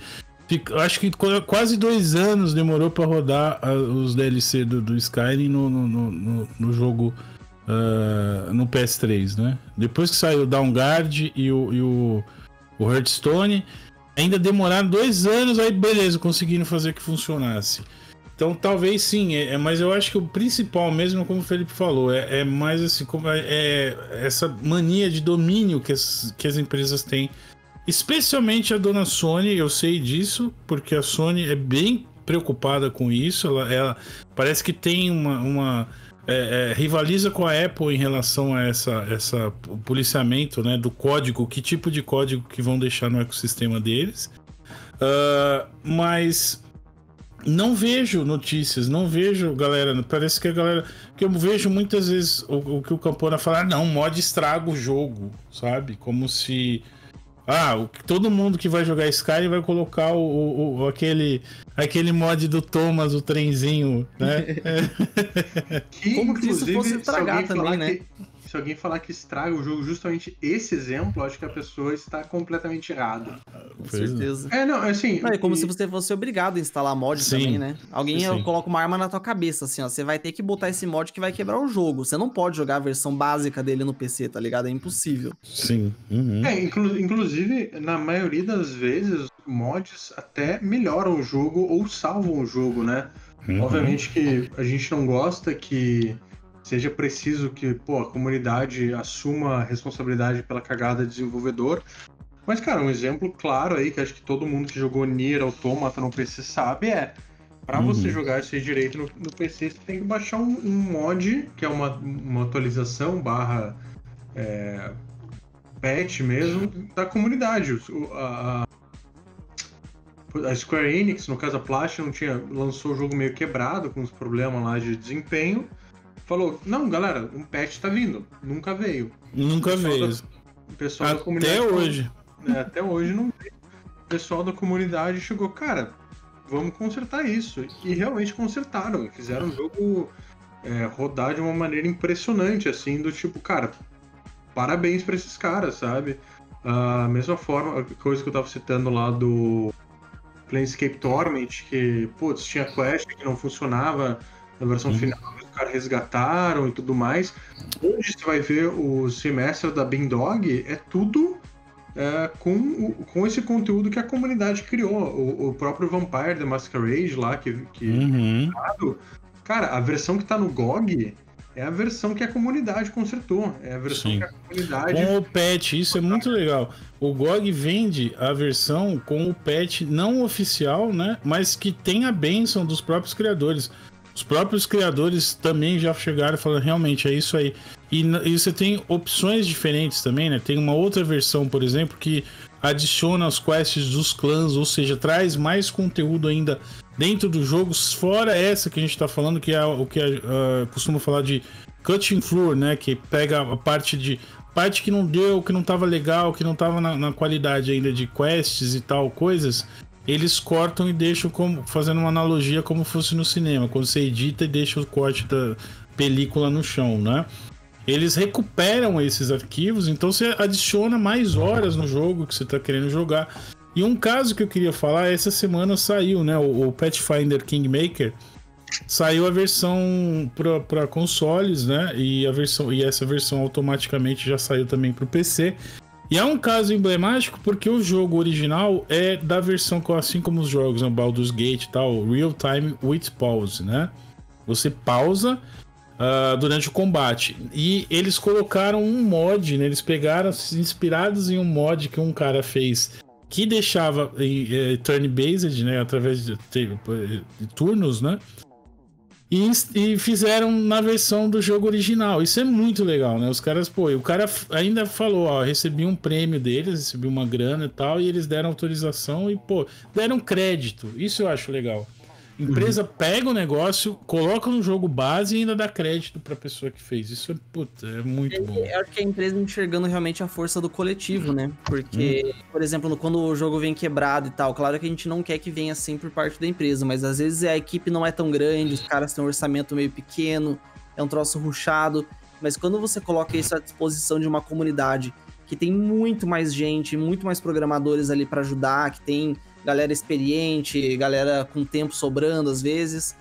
Acho que quase 2 anos demorou pra rodar os DLC do Skyrim no jogo no PS3, né? Depois que saiu o Downguard e o Hearthstone, ainda demoraram 2 anos, aí beleza, conseguiram fazer que funcionasse. Então talvez sim, mas eu acho que o principal mesmo, como o Felipe falou, é mais assim, essa mania de domínio que as empresas têm. Especialmente a dona Sony, eu sei disso, porque a Sony é bem preocupada com isso. Ela parece que tem rivaliza com a Apple em relação a essa policiamento, né, do código, que tipo de código que vão deixar no ecossistema deles. Mas não vejo notícias, não vejo galera. Parece que a galera. Que eu vejo muitas vezes o que o Campona fala, não, mod estraga o jogo, sabe? Como se. Todo mundo que vai jogar Skyrim vai colocar aquele mod do Thomas, o trenzinho, né? Como que isso fosse estragar também, né? Se alguém falar que estraga o jogo, justamente esse exemplo, acho que a pessoa está completamente errada. Com certeza. Assim... É como se você fosse obrigado a instalar mod também, né? Alguém coloca uma arma na tua cabeça, assim, ó. Você vai ter que botar esse mod que vai quebrar o jogo. Você não pode jogar a versão básica dele no PC, tá ligado? É impossível. Sim. Uhum. Inclusive, na maioria das vezes, mods até melhoram o jogo ou salvam o jogo, né? Uhum. Obviamente que a gente não gosta que seja preciso que a comunidade assuma a responsabilidade pela cagada do desenvolvedor. Mas, cara, um exemplo claro aí, que acho que todo mundo que jogou Nier Automata no PC sabe, pra você jogar isso aí direito no PC, você tem que baixar um mod, que é uma atualização barra patch mesmo, da comunidade. a Square Enix, no caso a Platinum, lançou o jogo meio quebrado, com uns problemas lá de desempenho. Falou, não, galera, um patch tá vindo. Nunca veio. Nunca veio. O pessoal da comunidade... Até hoje. Até hoje não veio. O pessoal da comunidade chegou, cara, vamos consertar isso. E realmente consertaram. Fizeram o jogo rodar de uma maneira impressionante, assim, do tipo, cara, parabéns pra esses caras, sabe? A mesma forma, a coisa que eu tava citando lá do Planescape Torment, que, putz, tinha quest que não funcionava na versão final, os caras resgataram e tudo mais. Hoje você vai ver o semestre da Beandog, é tudo com esse conteúdo que a comunidade criou. O próprio Vampire the Masquerade lá, cara, a versão que tá no GOG é a versão que a comunidade consertou. É a versão que a comunidade... Com o patch, isso é muito legal. O GOG vende a versão com o patch não oficial, né? Mas que tem a bênção dos próprios criadores. Os próprios criadores também já chegaram e falaram, realmente, é isso aí. E você tem opções diferentes também, né? Tem uma outra versão, por exemplo, que adiciona as quests dos clãs, ou seja, traz mais conteúdo ainda dentro do jogo, fora essa que a gente tá falando, que é o que costuma falar de cutting floor, né? Que pega a parte que não deu, que não tava legal, que não tava na qualidade ainda de quests e tal, coisas, eles cortam e deixam fazendo uma analogia como fosse no cinema, quando você edita e deixa o corte da película no chão, né? Eles recuperam esses arquivos, então você adiciona mais horas no jogo que você tá querendo jogar. E um caso que eu queria falar, essa semana saiu, né? O Pathfinder Kingmaker saiu a versão para consoles, né? E essa versão automaticamente já saiu também para o PC. E é um caso emblemático porque o jogo original é da versão, assim como os jogos, né? Baldur's Gate e tal, Real Time with Pause, né? Você pausa durante o combate. E eles colocaram um mod, né? Eles pegaram, inspirados em um mod que um cara fez, que deixava turn-based, né? Através de turnos, né? E fizeram na versão do jogo original. Isso é muito legal, né? Os caras, o cara ainda falou, ó, recebi um prêmio deles, recebi uma grana e tal, e eles deram autorização e, deram crédito. Isso eu acho legal. Empresa pega o negócio, coloca no jogo base e ainda dá crédito pra pessoa que fez. Isso é muito bom. Eu acho que a empresa enxergando realmente a força do coletivo, né? Porque, por exemplo, quando o jogo vem quebrado e tal, claro que a gente não quer que venha assim por parte da empresa, mas às vezes a equipe não é tão grande, os caras têm um orçamento meio pequeno, é um troço rushado, mas quando você coloca isso à disposição de uma comunidade que tem muito mais gente, muito mais programadores ali pra ajudar, que tem galera experiente, galera com tempo sobrando às vezes,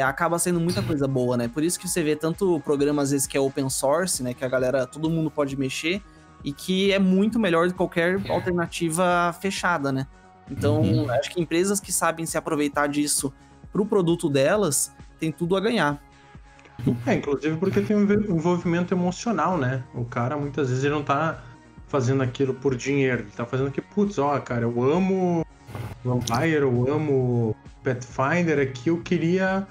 acaba sendo muita coisa boa, né? Por isso que você vê tanto programa às vezes que é open source, né? Que a galera, todo mundo pode mexer e que é muito melhor do que qualquer alternativa fechada, né? Então, acho que empresas que sabem se aproveitar disso pro produto delas, tem tudo a ganhar. Inclusive porque tem um envolvimento emocional, né? O cara, muitas vezes, ele não tá fazendo aquilo por dinheiro, ele tá fazendo que, cara, eu amo Vampire, eu amo Pathfinder aqui, eu queria...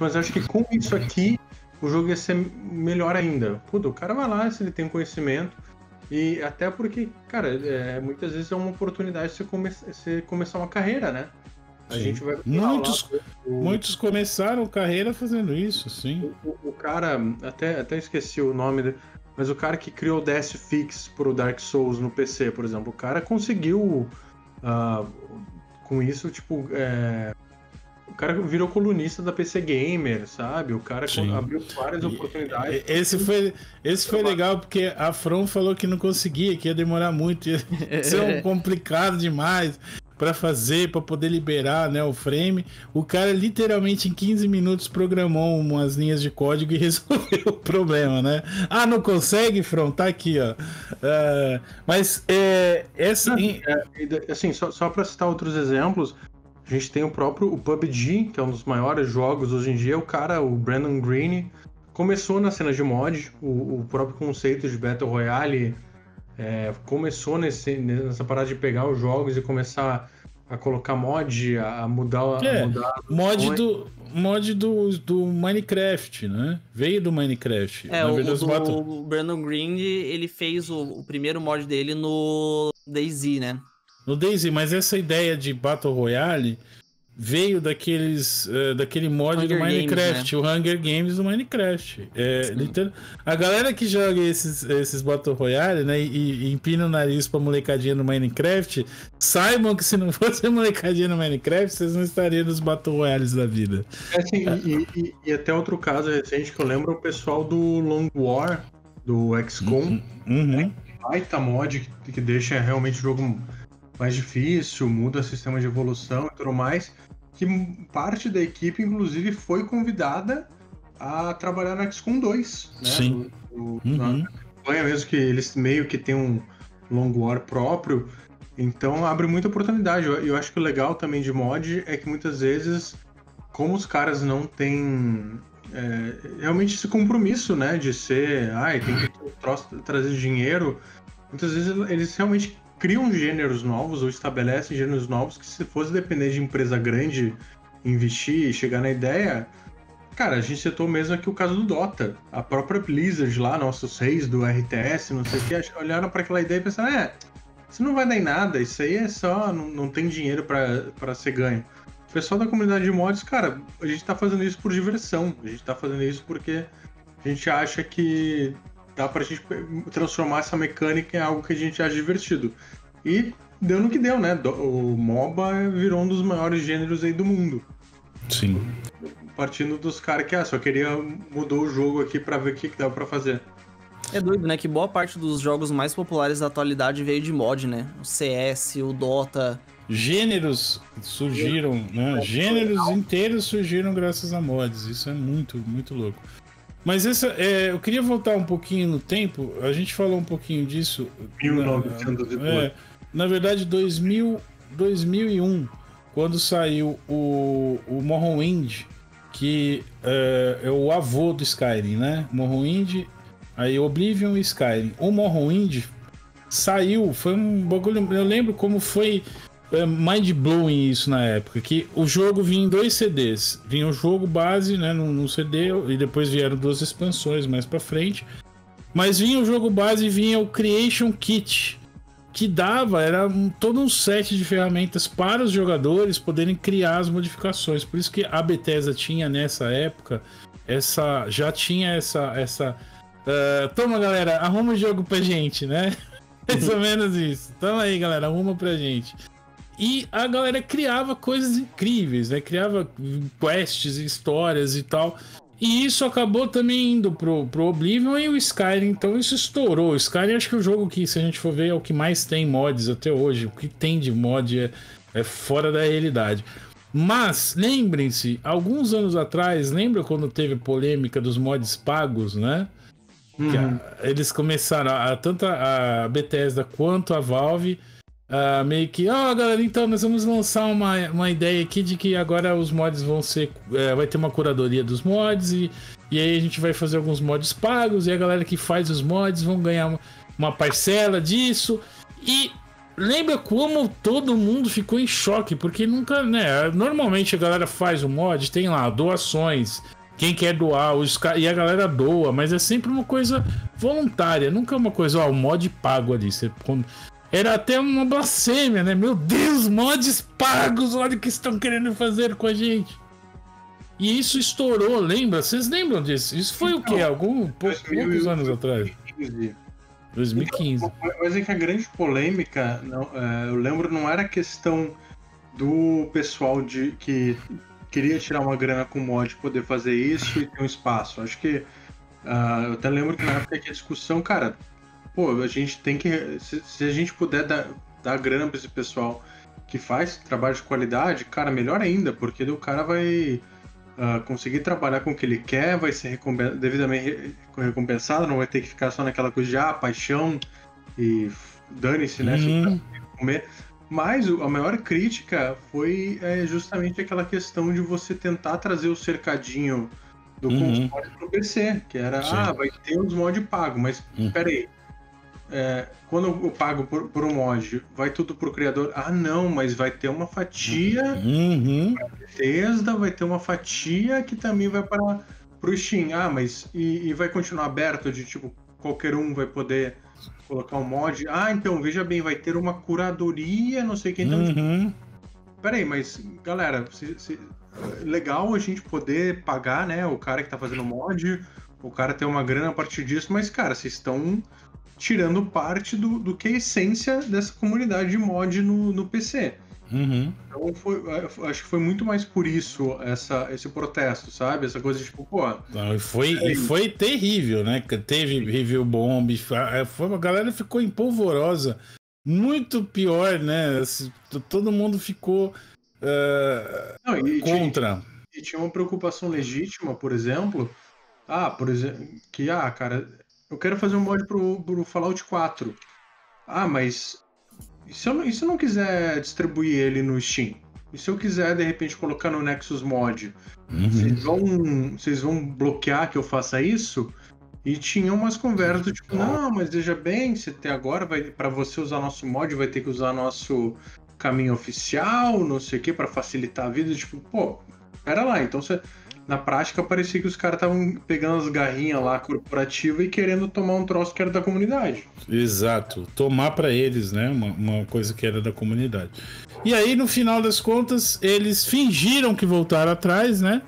mas eu acho que com isso aqui, o jogo ia ser melhor ainda. O cara vai lá, se ele tem conhecimento, e até porque, cara, muitas vezes é uma oportunidade de você começar uma carreira, né? A gente vai muitos começaram carreira fazendo isso, sim. O cara, até esqueci o nome dele, mas o cara que criou o DS Fix pro Dark Souls no PC, por exemplo, o cara conseguiu... com isso, o cara virou colunista da PC Gamer, sabe? O cara abriu várias oportunidades. Esse foi legal, porque a From falou que não conseguia, que ia demorar muito, ia ser complicado demais para fazer, para poder liberar, né, o frame. O cara literalmente em 15 minutos programou umas linhas de código e resolveu o problema, né? Não consegue, From? Tá aqui, ó. Mas assim, só para citar outros exemplos, a gente tem o PUBG, que é um dos maiores jogos hoje em dia. O Brandon Greene começou na cena de mod, o próprio conceito de Battle Royale começou nessa parada de pegar os jogos e começar a colocar mod, a mudar mod do Minecraft, né? Veio do Minecraft. O Brandon Greene, ele fez o primeiro mod dele no DayZ, né? no DayZ, mas essa ideia de Battle Royale veio daquele mod Hunger do Minecraft, Games, né? o Hunger Games do Minecraft. A galera que joga esses Battle Royale, né, e empina o nariz pra molecadinha no Minecraft, saibam que se não fosse a molecadinha no Minecraft, vocês não estariam nos Battle Royales da vida. Assim, e até outro caso recente que eu lembro, o pessoal do Long War, do XCOM, baita mod que deixa realmente o jogo mais difícil, muda o sistema de evolução e tudo mais, que parte da equipe, inclusive, foi convidada a trabalhar no XCOM 2, né? Sim. Na campanha mesmo, que eles meio que tem um Long War próprio, então abre muita oportunidade. Eu acho que o legal também de mod é que muitas vezes, como os caras não têm realmente esse compromisso, né, de ser, tem que trazer dinheiro, muitas vezes eles realmente criam gêneros novos ou estabelecem gêneros novos que, se fosse depender de empresa grande investir e chegar na ideia, cara, a gente citou mesmo aqui o caso do Dota. A própria Blizzard lá, nossos reis do RTS, não sei o que, olharam para aquela ideia e pensaram, isso não vai dar em nada, isso aí é só, não tem dinheiro para ser ganho. O pessoal da comunidade de mods, cara, a gente tá fazendo isso por diversão, a gente tá fazendo isso porque a gente acha que dá pra gente transformar essa mecânica em algo que a gente acha divertido. E deu no que deu, né? O MOBA virou um dos maiores gêneros aí do mundo. Sim. Partindo dos caras que só mudou o jogo aqui pra ver o que dava pra fazer. É doido, né? Que boa parte dos jogos mais populares da atualidade veio de mod, né? O CS, o Dota. Gêneros surgiram, né? Gêneros inteiros surgiram graças a mods. Isso é muito, muito louco. Mas eu queria voltar um pouquinho no tempo. A gente falou um pouquinho disso. 1900 na verdade, 2001, quando saiu o Morrowind, que é o avô do Skyrim, né? Morrowind, aí Oblivion e Skyrim. O Morrowind saiu, foi um bagulho. Eu lembro como foi mind-blowing isso na época, que o jogo vinha em 2 CDs. Vinha o jogo base, né, num CD, e depois vieram 2 expansões mais pra frente. Mas vinha o jogo base e vinha o Creation Kit, que era todo um set de ferramentas para os jogadores poderem criar as modificações. Por isso que a Bethesda tinha nessa época já tinha essa toma, galera, arruma o jogo pra gente, né? Mais ou menos isso. Toma aí, galera, arruma pra gente. E a galera criava coisas incríveis, né? Criava quests, histórias e tal. E isso acabou também indo pro Oblivion e o Skyrim. Então isso estourou. O Skyrim, acho que é o jogo que, se a gente for ver, é o que mais tem mods até hoje. O que tem de mod é fora da realidade. Mas, lembrem-se, alguns anos atrás, lembra quando teve a polêmica dos mods pagos, né? Eles começaram, tanto a Bethesda quanto a Valve, meio que, galera, então nós vamos lançar uma ideia aqui de que agora os mods vão ser, vai ter uma curadoria dos mods e aí a gente vai fazer alguns mods pagos e a galera que faz os mods vão ganhar uma parcela disso. E lembra como todo mundo ficou em choque, porque nunca, né, normalmente a galera faz o mod, tem lá doações, quem quer doar, e a galera doa, mas é sempre uma coisa voluntária, nunca uma coisa, o mod pago ali, era até uma blasfêmia, né? Meu Deus, mods pagos, olha o que estão querendo fazer com a gente. E isso estourou, lembra? Vocês lembram disso? Isso foi o quê? Poucos anos atrás? 2015. Mas é que a grande polêmica, eu lembro, não era questão do pessoal que queria tirar uma grana com mod, poder fazer isso e ter um espaço. Acho que eu até lembro que na época que a discussão, cara, a gente tem que, se a gente puder dar grana pra esse pessoal que faz trabalho de qualidade, cara, melhor ainda, porque o cara vai conseguir trabalhar com o que ele quer, vai ser devidamente recompensado, não vai ter que ficar só naquela coisa de paixão e dane-se, né? Comer. Mas a maior crítica foi justamente aquela questão de você tentar trazer o cercadinho do console pro PC, que era, vai ter os mods pagos, mas peraí, quando eu pago por um mod, vai tudo pro criador? Não, mas vai ter uma fatia pra Bethesda, vai ter uma fatia que também vai pro Steam. Mas e vai continuar aberto de tipo, qualquer um vai poder colocar um mod. Ah, então, veja bem, vai ter uma curadoria, não sei o que. Então, peraí, mas, galera, legal a gente poder pagar, né, o cara que tá fazendo mod, o cara ter uma grana a partir disso, mas, cara, vocês estão tirando parte do que é a essência dessa comunidade de mod no PC. Então, acho que foi muito mais por isso esse protesto, sabe? Essa coisa de tipo, pô... E foi terrível, né? Teve review bomb, a galera ficou empolvorosa. Muito pior, né? Todo mundo ficou contra. E tinha uma preocupação legítima, por exemplo, cara, eu quero fazer um mod pro Fallout 4. Ah, mas e se eu não quiser distribuir ele no Steam? E se eu quiser, de repente, colocar no Nexus Mod? Vocês vão bloquear que eu faça isso? E tinha umas conversas do tipo, não, mas veja bem, para você usar nosso mod, vai ter que usar nosso caminho oficial, não sei o que, para facilitar a vida. Tipo, pô, pera lá, então na prática parecia que os caras estavam pegando as garrinhas lá corporativas e querendo tomar um troço que era da comunidade. Exato, tomar para eles, né, uma coisa que era da comunidade. E aí, no final das contas, eles fingiram que voltaram atrás, né?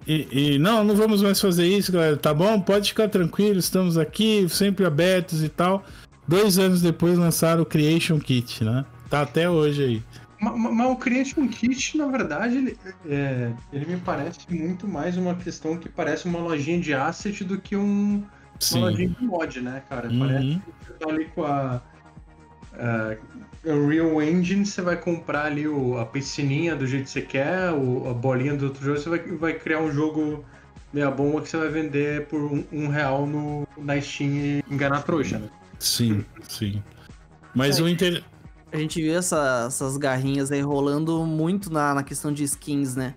E não vamos mais fazer isso, galera. Tá bom? Pode ficar tranquilo, estamos aqui, sempre abertos e tal. 2 anos depois lançaram o Creation Kit, né? Tá até hoje aí. Mas o Creation Kit, na verdade, ele me parece muito mais uma questão que parece uma lojinha de asset do que uma lojinha de mod, né, cara? Parece que você tá ali com a Unreal Engine, você vai comprar ali a piscininha do jeito que você quer, a bolinha do outro jogo, você vai criar um jogo meia bomba que você vai vender por R$1 na Steam e enganar a trouxa, né? Sim. Mas a gente viu essas garrinhas aí rolando muito na questão de skins, né?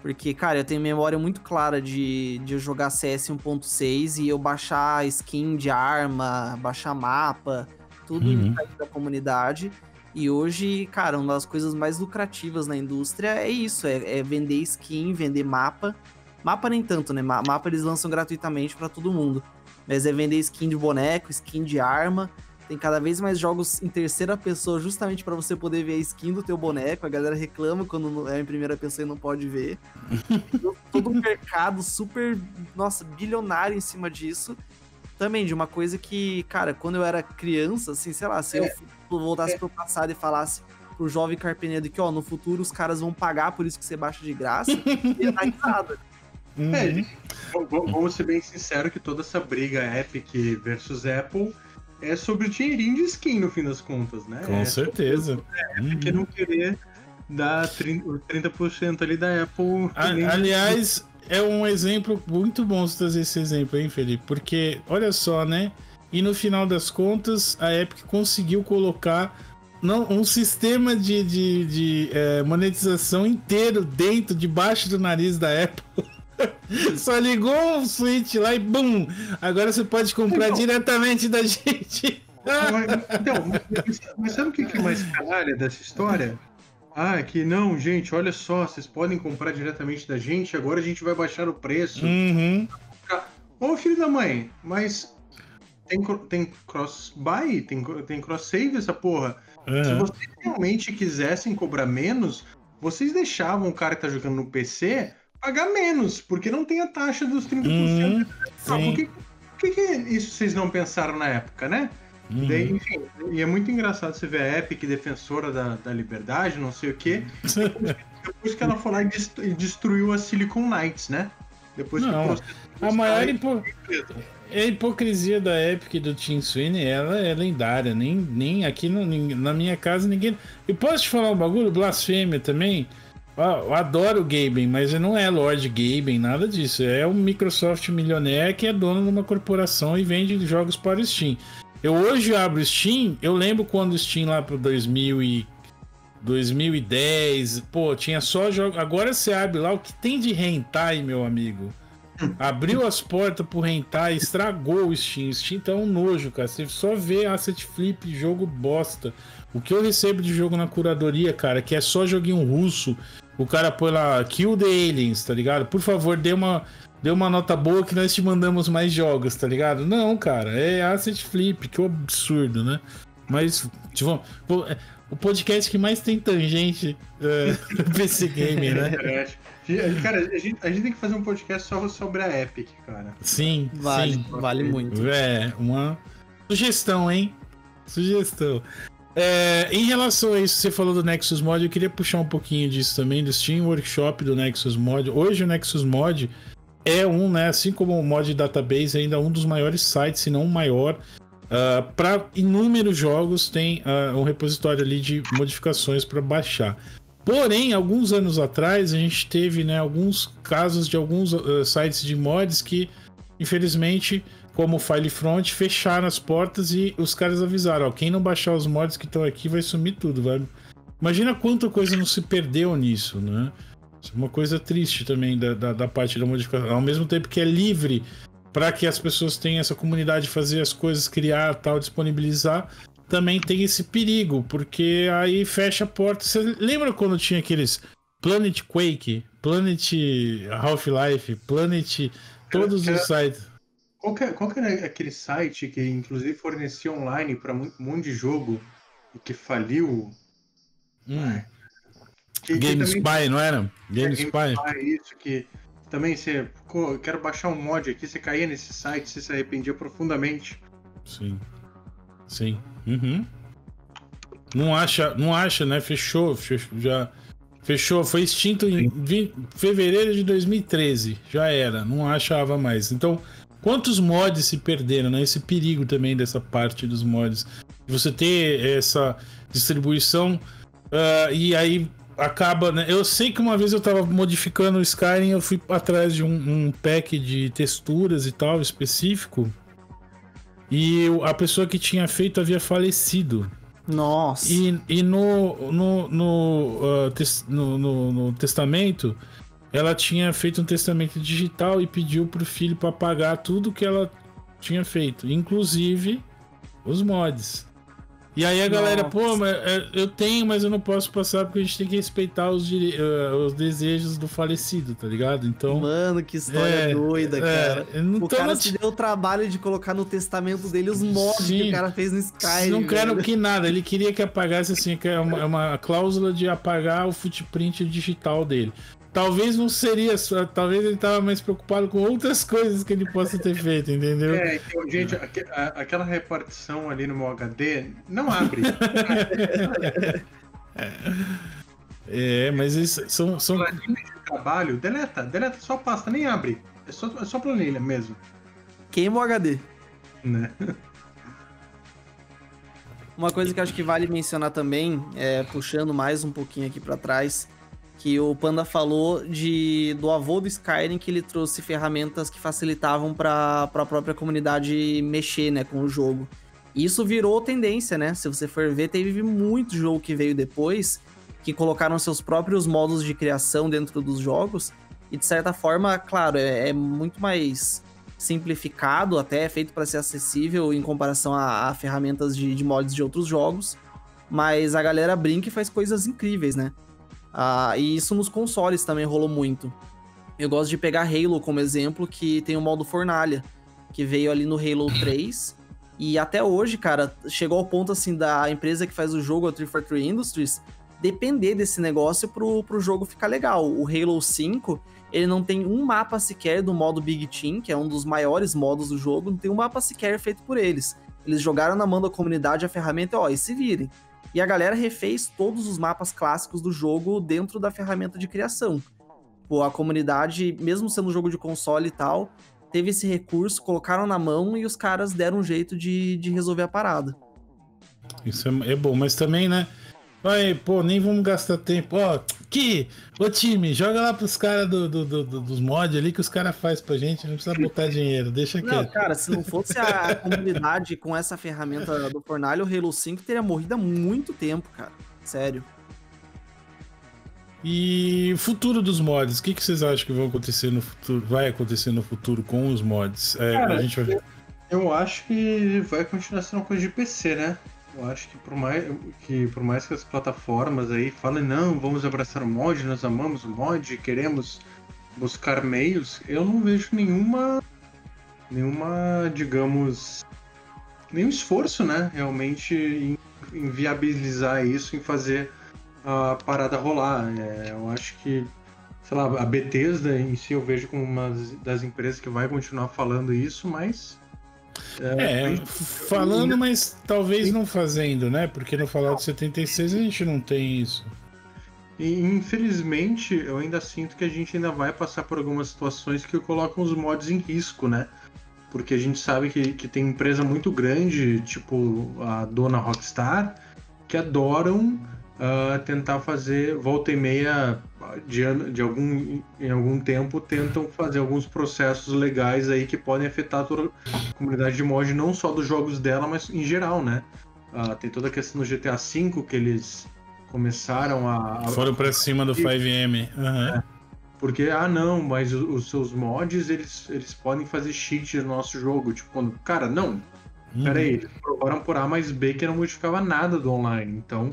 Porque, cara, eu tenho memória muito clara de eu jogar CS 1.6 e eu baixar skin de arma, baixar mapa, tudo no site da comunidade. E hoje, cara, uma das coisas mais lucrativas na indústria é isso, é vender skin, vender mapa. Mapa nem tanto, né? Mapa eles lançam gratuitamente pra todo mundo. Mas é vender skin de boneco, skin de arma. Tem cada vez mais jogos em terceira pessoa justamente pra você poder ver a skin do teu boneco. A galera reclama quando é em primeira pessoa e não pode ver. Todo um mercado super, bilionário em cima disso. Também de uma coisa que, cara, quando eu era criança, assim, sei lá, se eu voltasse pro passado e falasse pro jovem Carpenedo que, no futuro os caras vão pagar por isso que você baixa de graça, ia dar risada. Vamos ser bem sinceros que toda essa briga Epic versus Apple é sobre o dinheirinho de skin, no fim das contas, né? Com certeza. Epic não querer dar 30% ali da Apple. Aliás, é um exemplo muito bom você trazer esse exemplo, hein, Felipe? Porque, olha só, né? E no final das contas, a Epic conseguiu colocar um sistema de monetização inteiro debaixo do nariz da Apple. Só ligou o Switch lá e bum! Agora você pode comprar diretamente da gente. Mas sabe o que é mais canalha dessa história? Que não, gente, olha só, vocês podem comprar diretamente da gente, agora a gente vai baixar o preço. Ô, filho da mãe, mas tem cross-buy, tem cross-save essa porra. Se vocês realmente quisessem cobrar menos, vocês deixavam o cara que tá jogando no PC pagar menos, porque não tem a taxa dos 30%. Por que isso vocês não pensaram na época, né? Daí, enfim, e é muito engraçado você ver a Epic defensora da liberdade, não sei o quê, depois que ela foi lá e destruiu a Silicon Knights, né? Depois a maior hipocrisia da Epic do Tim Sweeney, ela é lendária, nem aqui na minha casa ninguém... Eu posso te falar um bagulho? Blasfêmia também? Eu adoro o Gaben, mas não é Lord Gaben, nada disso. É um Microsoft milionário que é dono de uma corporação e vende jogos para o Steam. Eu hoje abro o Steam, eu lembro quando o Steam lá pro 2010, pô, tinha só jogos. Agora você abre lá o que tem de hentai, meu amigo. Abriu as portas pro hentai, estragou o Steam. O Steam tá um nojo, cara. Você só vê asset flip, jogo bosta. O que eu recebo de jogo na curadoria, cara, que é só joguinho russo. O cara põe lá, Kill the Aliens, tá ligado? Por favor, dê uma deu uma nota boa que nós te mandamos mais jogos, tá ligado? Não, cara, é Asset Flip, que absurdo, né? Mas, tipo, o podcast que mais tem tangente PC Gamer, né? Cara, a gente tem que fazer um podcast só sobre a Epic, cara. Sim, vale muito. Uma sugestão, hein? Sugestão. Em relação a isso, você falou do Nexus Mod, eu queria puxar um pouquinho disso também, do Steam Workshop do Nexus Mod. Hoje o Nexus Mod é né, assim como o Mod Database, ainda um dos maiores sites, se não o maior. Para inúmeros jogos tem um repositório ali de modificações para baixar. Porém, alguns anos atrás, a gente teve, né, alguns casos de alguns sites de mods que, infelizmente, como o Filefront, fecharam as portas e os caras avisaram, quem não baixar os mods que estão aqui vai sumir tudo. Imagina quanta coisa não se perdeu nisso, né? Isso é uma coisa triste também da parte da modificação. Ao mesmo tempo que é livre para que as pessoas tenham essa comunidade, fazer as coisas, criar, tal, disponibilizar, também tem esse perigo, porque aí fecha a porta. Você lembra quando tinha aqueles Planet Quake, Planet Half-Life, Planet... todos os sites? Qual que era aquele site que inclusive fornecia online para um monte de jogo e que faliu? GameSpy, não era? GameSpy? Isso, que também você... quero baixar um mod aqui, você caía nesse site, você se arrependia profundamente. Sim. Uhum. Não acha, né? Fechou, foi extinto em fevereiro de 2013, já era, não achava mais. Então, quantos mods se perderam, né? Esse perigo também dessa parte dos mods. Você ter essa distribuição e aí acaba, né? Eu sei que uma vez eu tava modificando o Skyrim, eu fui atrás de um pack de texturas e tal, específico. E a pessoa que tinha feito havia falecido. Nossa. E no testamento, ela tinha feito um testamento digital e pediu pro filho para pagar tudo que ela tinha feito, inclusive os mods. E aí a galera, pô, mas eu tenho, mas eu não posso passar porque a gente tem que respeitar os desejos do falecido, tá ligado? Então, mano, que história doida, cara. O cara se deu o trabalho de colocar no testamento dele os mods que o cara fez no Skyrim. Não quero que nada, ele queria que apagasse assim, que é uma cláusula de apagar o footprint digital dele. Talvez não seria só, talvez ele tava mais preocupado com outras coisas que ele possa ter feito, entendeu? Então, gente, aquela repartição ali no meu HD não abre. Mas isso são... trabalho, deleta só pasta, nem abre. É só planilha mesmo. Queima o HD. Né? Uma coisa que eu acho que vale mencionar também, puxando mais um pouquinho aqui pra trás, que o Panda falou do avô do Skyrim, que ele trouxe ferramentas que facilitavam para a própria comunidade mexer, né, com o jogo. E isso virou tendência, né? Se você for ver, teve muito jogo que veio depois, que colocaram seus próprios modos de criação dentro dos jogos, e de certa forma, claro, é muito mais simplificado, até é feito para ser acessível em comparação a ferramentas de mods de outros jogos, mas a galera brinca e faz coisas incríveis, né? E isso nos consoles também rolou muito. Eu gosto de pegar Halo como exemplo, que tem o modo Fornalha, que veio ali no Halo 3, e até hoje, cara, chegou ao ponto assim da empresa que faz o jogo, a 343 Industries, depender desse negócio pro jogo ficar legal. O Halo 5, ele não tem um mapa sequer do modo Big Team, que é um dos maiores modos do jogo, não tem um mapa sequer feito por eles. Eles jogaram na mão da comunidade a ferramenta e se virem. E a galera refez todos os mapas clássicos do jogo dentro da ferramenta de criação. Pô, a comunidade, mesmo sendo um jogo de console e tal, teve esse recurso, colocaram na mão e os caras deram um jeito de resolver a parada. Isso é bom, mas também, né? Nem vamos gastar tempo. Ô time, joga lá pros caras dos mods ali que os caras fazem pra gente, não precisa botar dinheiro, deixa quieto. Não, cara, se não fosse a comunidade com essa ferramenta do Fornalha, o Halo 5 teria morrido há muito tempo, cara. Sério. E o futuro dos mods, o que vocês acham que vai acontecer no futuro com os mods? Cara, a gente vai... Eu acho que vai continuar sendo coisa de PC, né? Eu acho que por mais que as plataformas aí falem, não, vamos abraçar o mod, nós amamos o mod, queremos buscar meios, eu não vejo nenhuma, digamos, nenhum esforço, né, realmente em viabilizar isso, em fazer a parada rolar. Eu acho que, sei lá, a Bethesda em si eu vejo como uma das empresas que vai continuar falando isso, mas... falando, mas talvez não fazendo, né? Porque no Fallout 76 a gente não tem isso. E infelizmente eu ainda sinto que a gente ainda vai passar por algumas situações que colocam os mods em risco, né? Porque a gente sabe que tem empresa muito grande, tipo a dona Rockstar, que adoram tentar fazer volta e meia em algum tempo, tentam fazer alguns processos legais aí que podem afetar toda a comunidade de mod, não só dos jogos dela, mas em geral, né? Tem toda a questão do GTA V que eles começaram foram pra cima do 5M. Uhum. Porque, não, mas os seus mods, eles podem fazer cheat no nosso jogo. Tipo, quando... Cara, não. Peraí, eles provaram por A mais B que não modificava nada do online. Então,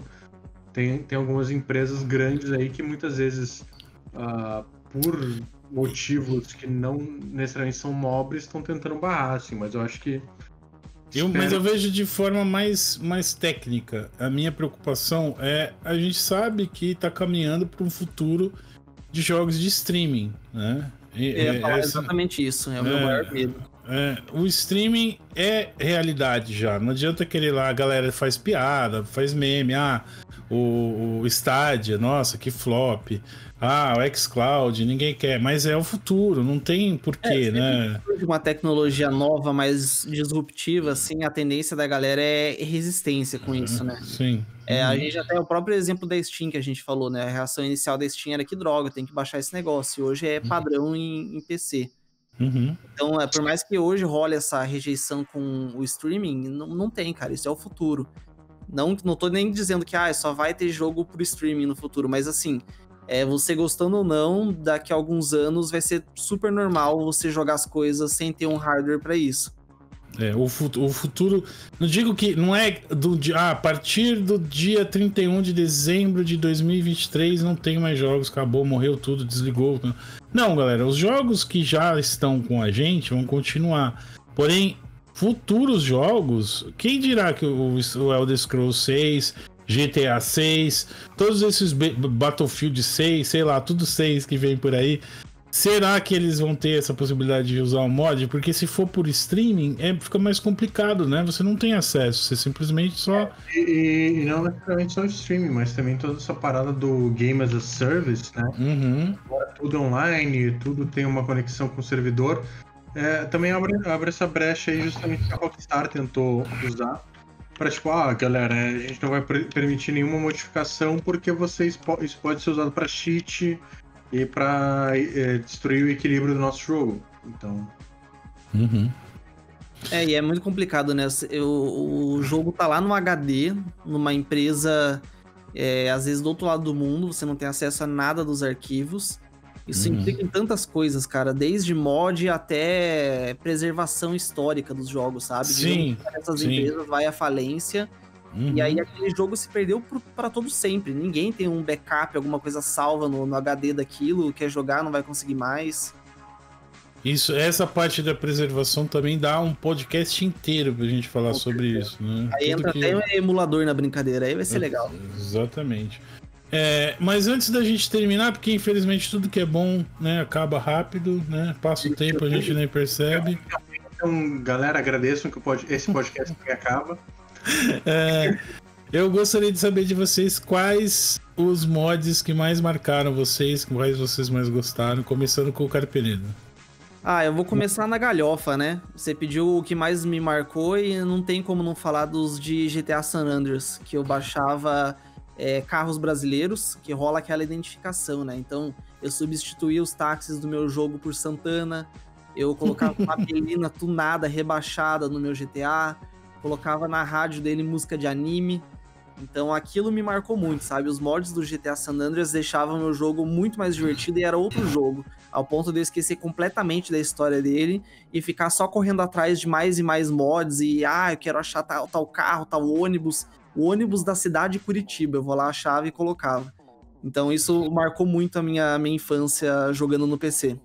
tem algumas empresas grandes aí que muitas vezes, por motivos que não necessariamente são nobres, estão tentando barrar, assim. Mas eu acho que... Mas eu vejo de forma mais técnica. A minha preocupação é... A gente sabe que tá caminhando para um futuro de jogos de streaming, né? Exatamente isso, é o meu maior medo. O streaming é realidade já. Não adianta querer lá, a galera faz piada, faz meme. O Stadia, nossa, que flop. O xCloud, ninguém quer, mas é o futuro, não tem porquê, né? Uma tecnologia nova, mais disruptiva, assim, a tendência da galera é resistência com isso, né? Sim. A gente já tem o próprio exemplo da Steam que a gente falou, né? A reação inicial da Steam era que droga, tem que baixar esse negócio. E hoje é padrão em PC. Uhum. Então, por mais que hoje role essa rejeição com o streaming, não tem, cara. Isso é o futuro. Não tô nem dizendo que só vai ter jogo pro streaming no futuro, mas assim, você gostando ou não, daqui a alguns anos vai ser super normal você jogar as coisas sem ter um hardware pra isso. O futuro, não digo que não é a partir do dia 31 de dezembro de 2023 não tem mais jogos, acabou, morreu tudo, desligou. Não, galera, os jogos que já estão com a gente vão continuar. Porém, futuros jogos, quem dirá que o Elder Scrolls 6, GTA 6, todos esses Battlefield 6, sei lá, tudo 6 que vem por aí, será que eles vão ter essa possibilidade de usar o mod? Porque se for por streaming, fica mais complicado, né? Você não tem acesso, você simplesmente só... E não necessariamente só o streaming, mas também toda essa parada do Game as a Service, né? Uhum. Agora tudo online, tudo tem uma conexão com o servidor. Também abre essa brecha aí justamente que a Rockstar tentou usar para tipo, galera, a gente não vai permitir nenhuma modificação porque isso pode ser usado para cheat e para destruir o equilíbrio do nosso jogo. Então... Uhum. E é muito complicado, né? O jogo tá lá no HD, numa empresa, às vezes do outro lado do mundo, você não tem acesso a nada dos arquivos. Isso implica em tantas coisas, cara, desde mod até preservação histórica dos jogos, sabe? Sim. Essas empresas vai à falência, e aí aquele jogo se perdeu para todo sempre. Ninguém tem um backup, alguma coisa salva no HD daquilo, quer jogar, não vai conseguir mais. Essa parte da preservação também dá um podcast inteiro pra gente falar sobre isso, né? Aí entra até um emulador na brincadeira, aí vai ser legal. Exatamente. Mas antes da gente terminar, porque infelizmente tudo que é bom, né, acaba rápido, né? Passa o tempo, a gente nem percebe. Então, galera, agradeço que esse podcast também acaba. Eu gostaria de saber de vocês quais os mods que mais marcaram vocês, quais vocês mais gostaram, começando com o Carpenedo. Eu vou começar na galhofa, né? Você pediu o que mais me marcou e não tem como não falar dos de GTA San Andreas, que eu baixava carros brasileiros, que rola aquela identificação, né? Então, eu substituía os táxis do meu jogo por Santana, eu colocava uma Belina tunada, rebaixada no meu GTA, colocava na rádio dele música de anime. Então, aquilo me marcou muito, sabe? Os mods do GTA San Andreas deixavam o meu jogo muito mais divertido e era outro jogo, ao ponto de eu esquecer completamente da história dele e ficar só correndo atrás de mais e mais mods e, eu quero achar tal carro, tal ônibus, o ônibus da cidade de Curitiba, eu vou lá, achava e colocava. Então isso marcou muito a minha infância jogando no PC.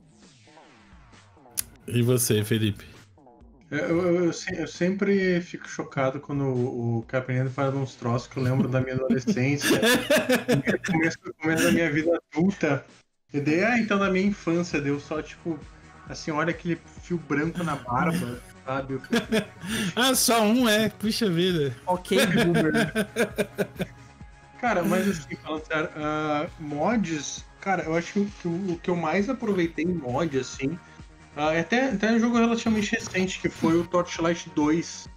E você, Felipe? Eu sempre fico chocado quando o Capineiro faz uns troços que eu lembro da minha adolescência, começo da minha vida adulta. E daí, então, na minha infância, deu só, tipo, assim, olha aquele fio branco na barba, sabe? Só um puxa vida. Ok, boomer. Cara, mas assim, falando sério, mods, cara, eu acho que o que eu mais aproveitei em mod, assim, até um jogo relativamente recente, que foi o Torchlight 2,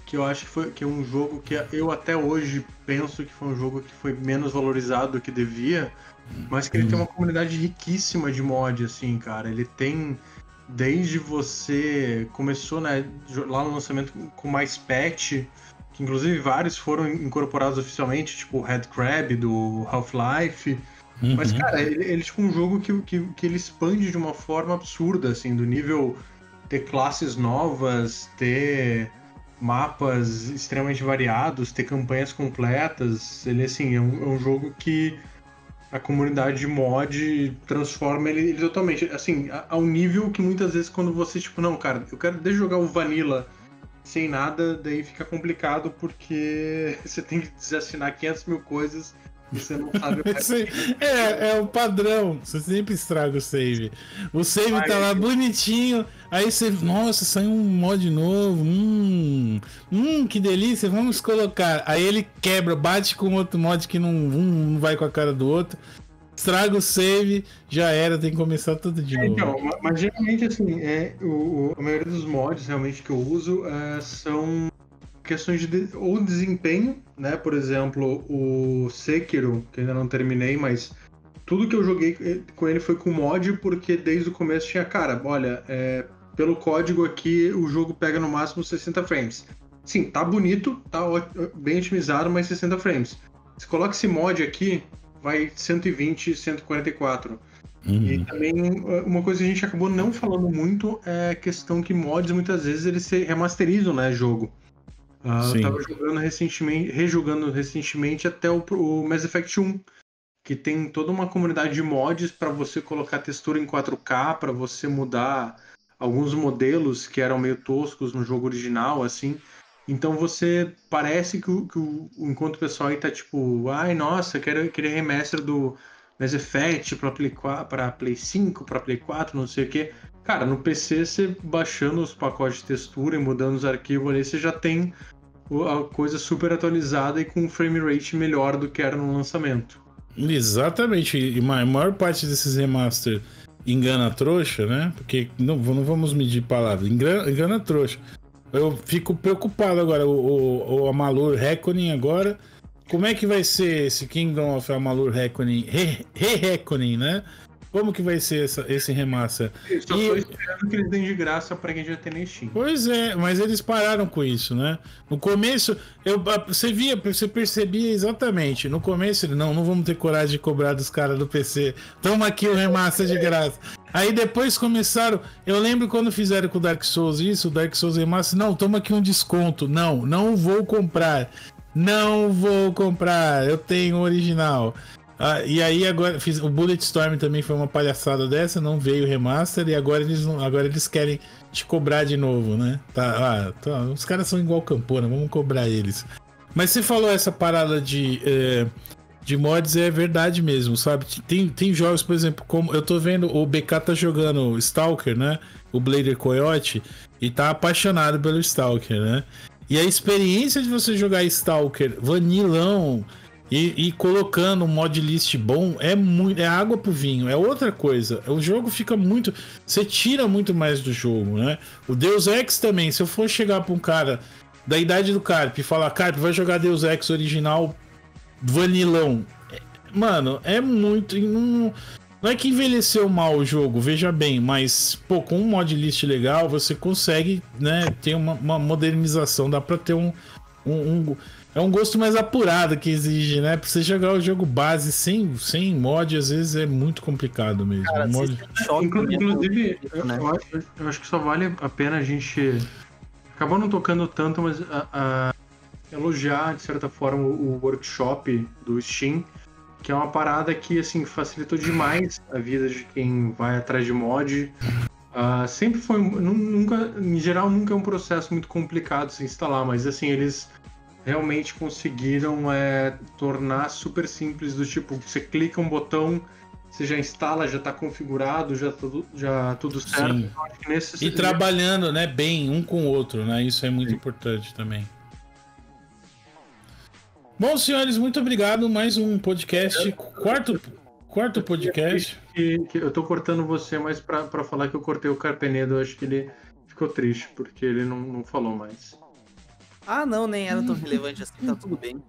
que eu acho que é um jogo que eu até hoje penso que foi um jogo que foi menos valorizado do que devia, mas que ele tem uma comunidade riquíssima de mod, assim, cara. Ele tem, desde você começou, né, lá no lançamento com mais patch, que inclusive vários foram incorporados oficialmente, tipo o Red Crab do Half-Life. Mas, cara, ele é tipo um jogo que ele expande de uma forma absurda, assim, do nível ter classes novas, ter mapas extremamente variados, ter campanhas completas. Ele, assim, é um jogo que a comunidade de mod transforma ele totalmente. Assim, ao nível que muitas vezes quando você, tipo, não, cara, eu quero deixa eu jogar o Vanilla sem nada, daí fica complicado porque você tem que desassinar 500 mil coisas e você não sabe o que é o padrão. Você sempre estraga o save. O save tá lá bonitinho. Aí você. Nossa, saiu um mod novo. Que delícia. Vamos colocar. Aí ele quebra, bate com outro mod que não vai com a cara do outro. Estraga o save, já era, tem que começar tudo de novo. Então, mas geralmente assim, a maioria dos mods realmente que eu uso são questões de ou desempenho, né? Por exemplo, o Sekiro, que ainda não terminei, mas tudo que eu joguei com ele foi com mod, porque desde o começo tinha, cara, olha, pelo código aqui o jogo pega no máximo 60 frames. Sim, tá bonito, tá bem otimizado, mas 60 frames. Se coloca esse mod aqui, vai 120, 144. E também uma coisa que a gente acabou não falando muito é a questão que mods muitas vezes eles se remasterizam, né, jogo. Eu tava rejogando recentemente até o Mass Effect 1, que tem toda uma comunidade de mods para você colocar textura em 4K, para você mudar alguns modelos que eram meio toscos no jogo original, assim. Então você parece que enquanto o pessoal aí tá tipo, ai nossa, queria remaster do Mass Effect pra Play 5, pra Play 4, não sei o que. Cara, no PC você baixando os pacotes de textura e mudando os arquivos ali, você já tem a coisa super atualizada e com um frame rate melhor do que era no lançamento. Exatamente, e a maior parte desses remaster engana a trouxa, né? Porque não vamos medir palavras, engana a trouxa. Eu fico preocupado agora, o Amalur Reckoning agora, como é que vai ser esse Kingdom of Amalur Reckoning, Reckoning, né? Como que vai ser esse remaster? Eu só tô esperando que eles deem de graça pra quem já tem na Steam. Pois é, mas eles pararam com isso, né? No começo, você percebia exatamente. No começo, não vamos ter coragem de cobrar dos caras do PC. Toma aqui o remaster de graça. Aí depois começaram. Eu lembro quando fizeram com o Dark Souls isso, o Dark Souls Remaster. Não, toma aqui um desconto. Não vou comprar. Não vou comprar. Eu tenho o original. E aí agora o Bulletstorm também foi uma palhaçada dessa, não veio o remaster e agora eles querem te cobrar de novo, né? Os caras são igual Campona, vamos cobrar eles. Mas você falou essa parada de mods, é verdade mesmo, sabe? Tem jogos, por exemplo, como eu tô vendo o BK tá jogando Stalker, né? O Blader Coyote, e tá apaixonado pelo Stalker, né? E a experiência de você jogar Stalker vanilão e colocando um mod list bom é água pro vinho, é outra coisa. O jogo fica muito. Você tira muito mais do jogo, né? O Deus Ex também, se eu for chegar pra um cara da idade do Carp e falar, Carp, vai jogar Deus Ex original vanilão. Mano, é muito. Não é que envelheceu mal o jogo, veja bem, mas pô, com um mod list legal você consegue, né, ter uma modernização, dá pra ter é um gosto mais apurado que exige, né? Pra você jogar o jogo base sem mod, às vezes é muito complicado mesmo. Cara, inclusive, eu acho que só vale a pena a gente. Acabou não tocando tanto, mas elogiar, de certa forma, o workshop do Steam, que é uma parada que, assim, facilitou demais a vida de quem vai atrás de mod. Sempre foi, nunca, em geral, nunca é um processo muito complicado de se instalar, mas, assim, eles realmente conseguiram tornar super simples, do tipo, você clica um botão, você já instala, já está configurado, já tudo certo. Sim. Então, acho que E trabalhando, né, bem um com o outro, né? Isso é muito importante também. Bom, senhores, muito obrigado. Mais um podcast, quarto podcast. Que eu tô cortando você, mas pra falar que eu cortei o Carpenedo, eu acho que ele ficou triste, porque ele não falou mais. Ah, não, nem era tão relevante assim, tá tudo bem.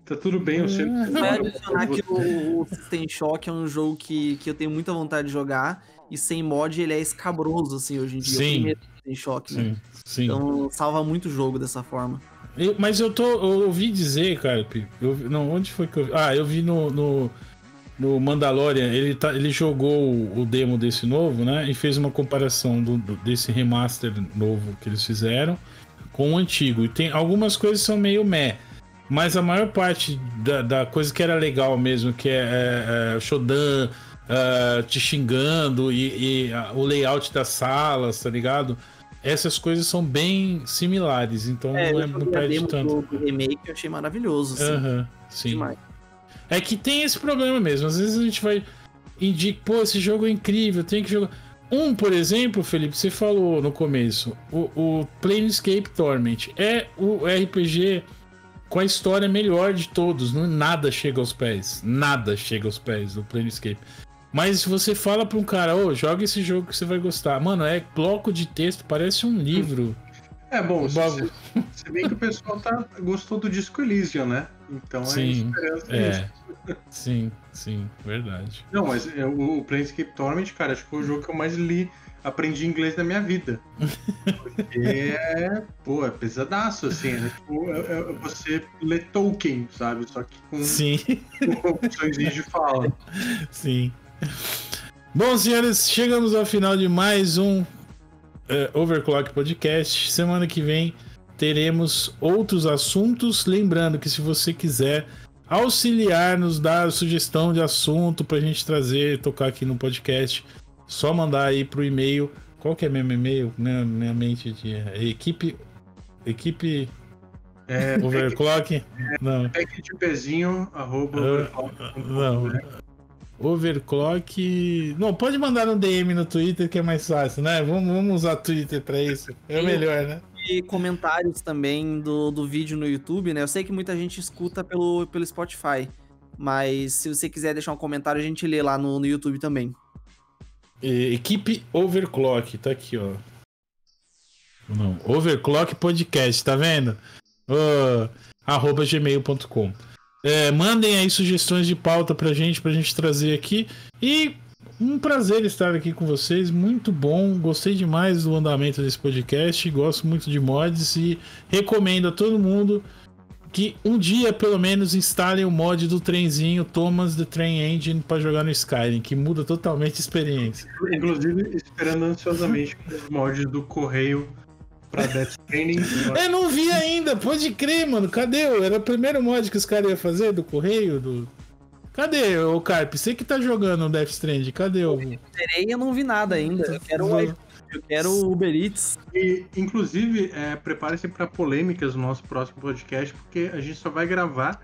Tá tudo bem, eu sei. Vai adicionar que o System Shock é um jogo que eu tenho muita vontade de jogar, e sem mod ele é escabroso, assim, hoje em dia. Sim. O primeiro System Shock, né? Sim. Então salva muito o jogo dessa forma. Mas eu ouvi dizer, cara, onde foi que eu vi? Eu vi no Mandalorian, ele jogou o demo desse novo, né? E fez uma comparação desse remaster novo que eles fizeram com o antigo. E tem algumas coisas que são meio meh, mas a maior parte da coisa que era legal mesmo, que é Shodan te xingando e o layout das salas, tá ligado? Essas coisas são bem similares, então não perde tanto. O remake eu achei maravilhoso, assim. Sim. Demais. É que tem esse problema mesmo. Às vezes a gente vai indicar, pô, esse jogo é incrível, tem que jogar. Por exemplo, Felipe, você falou no começo, o Planescape Torment é o RPG com a história melhor de todos. Nada chega aos pés. Nada chega aos pés do Planescape. Mas se você fala pra um cara, joga esse jogo que você vai gostar. Mano, é bloco de texto, parece um livro. Bom, se bem que o pessoal gostou do Disco Elysium, né? Então sim, sim, verdade. Não, mas o Planescape Torment, cara, acho que foi o jogo que eu mais aprendi inglês na minha vida. Porque é pesadaço, assim, né? Tipo, você lê Tolkien, sabe? Só que com opções de fala. Sim. Bom, senhores, chegamos ao final de mais um Overclock Podcast. Semana que vem teremos outros assuntos. Lembrando que se você quiser auxiliar, nos dar sugestão de assunto pra gente tocar aqui no podcast, só mandar aí pro e-mail. Qual que é meu e-mail? Minha mente de equipe Overclock? Não. Packetpezinho, não. Overclock. Não, pode mandar um DM no Twitter que é mais fácil, né? Vamos usar Twitter pra isso. É melhor, né? E comentários também do vídeo no YouTube, né? Eu sei que muita gente escuta pelo Spotify, mas se você quiser deixar um comentário, a gente lê lá no YouTube também. Equipe Overclock, tá aqui, ó. Não, Overclock Podcast, tá vendo? @gmail.com. Mandem aí sugestões de pauta pra gente trazer aqui. E um prazer estar aqui com vocês, muito bom. Gostei demais do andamento desse podcast, gosto muito de mods e recomendo a todo mundo que um dia pelo menos instalem o mod do trenzinho Thomas The Train Engine pra jogar no Skyrim, que muda totalmente a experiência. Inclusive esperando ansiosamente os mods do Correio pra Death Stranding. Não vi ainda, pode crer, mano. Cadê? Era o primeiro mod que os caras iam fazer do Correio? Cadê, o Carpe? Você que tá jogando o Death Stranding, cadê o... Eu não vi nada ainda. Eu quero o Uber Eats. E, inclusive, prepare-se para polêmicas no nosso próximo podcast, porque a gente só vai gravar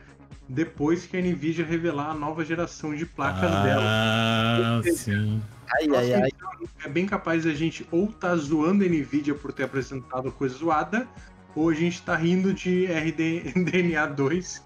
depois que a Nvidia revelar a nova geração de placas dela. Sim. Ai. É bem capaz a gente ou tá zoando a Nvidia por ter apresentado coisa zoada, ou a gente tá rindo de RDNA 2.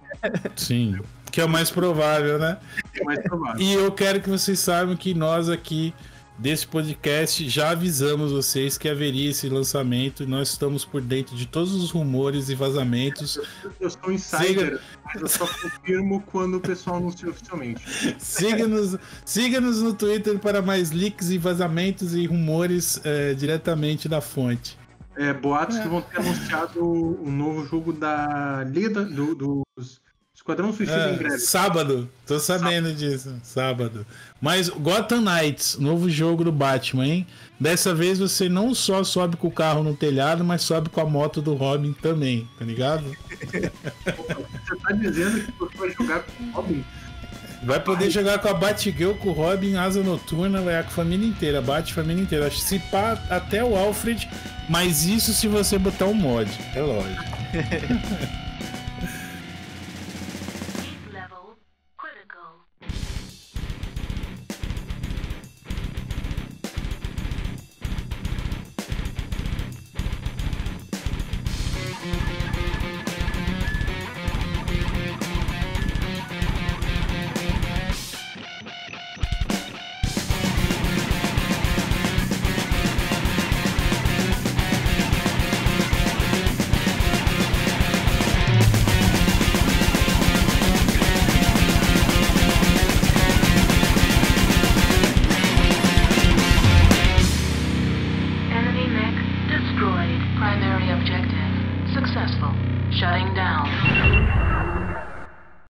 Sim, que é o mais provável, né? É mais provável. E eu quero que vocês saibam que nós aqui desse podcast já avisamos vocês que haveria esse lançamento e nós estamos por dentro de todos os rumores e vazamentos. Eu sou insider, mas eu só confirmo quando o pessoal anuncia oficialmente. Siga-nos no Twitter para mais leaks e vazamentos e rumores diretamente da fonte. Boatos que vão ter anunciado o novo jogo da Liga dos Esquadrão Suicida em breve. Sábado, tô sabendo disso. Sábado. Mas Gotham Knights, novo jogo do Batman, hein? Dessa vez você não só sobe com o carro no telhado, mas sobe com a moto do Robin também, tá ligado? Você tá dizendo que vai jogar com o Robin. Vai poder jogar com a Batgirl, com o Robin, Asa Noturna, vai com a família inteira, bate a família inteira. Acho que se pá até o Alfred, mas isso se você botar um mod, é lógico.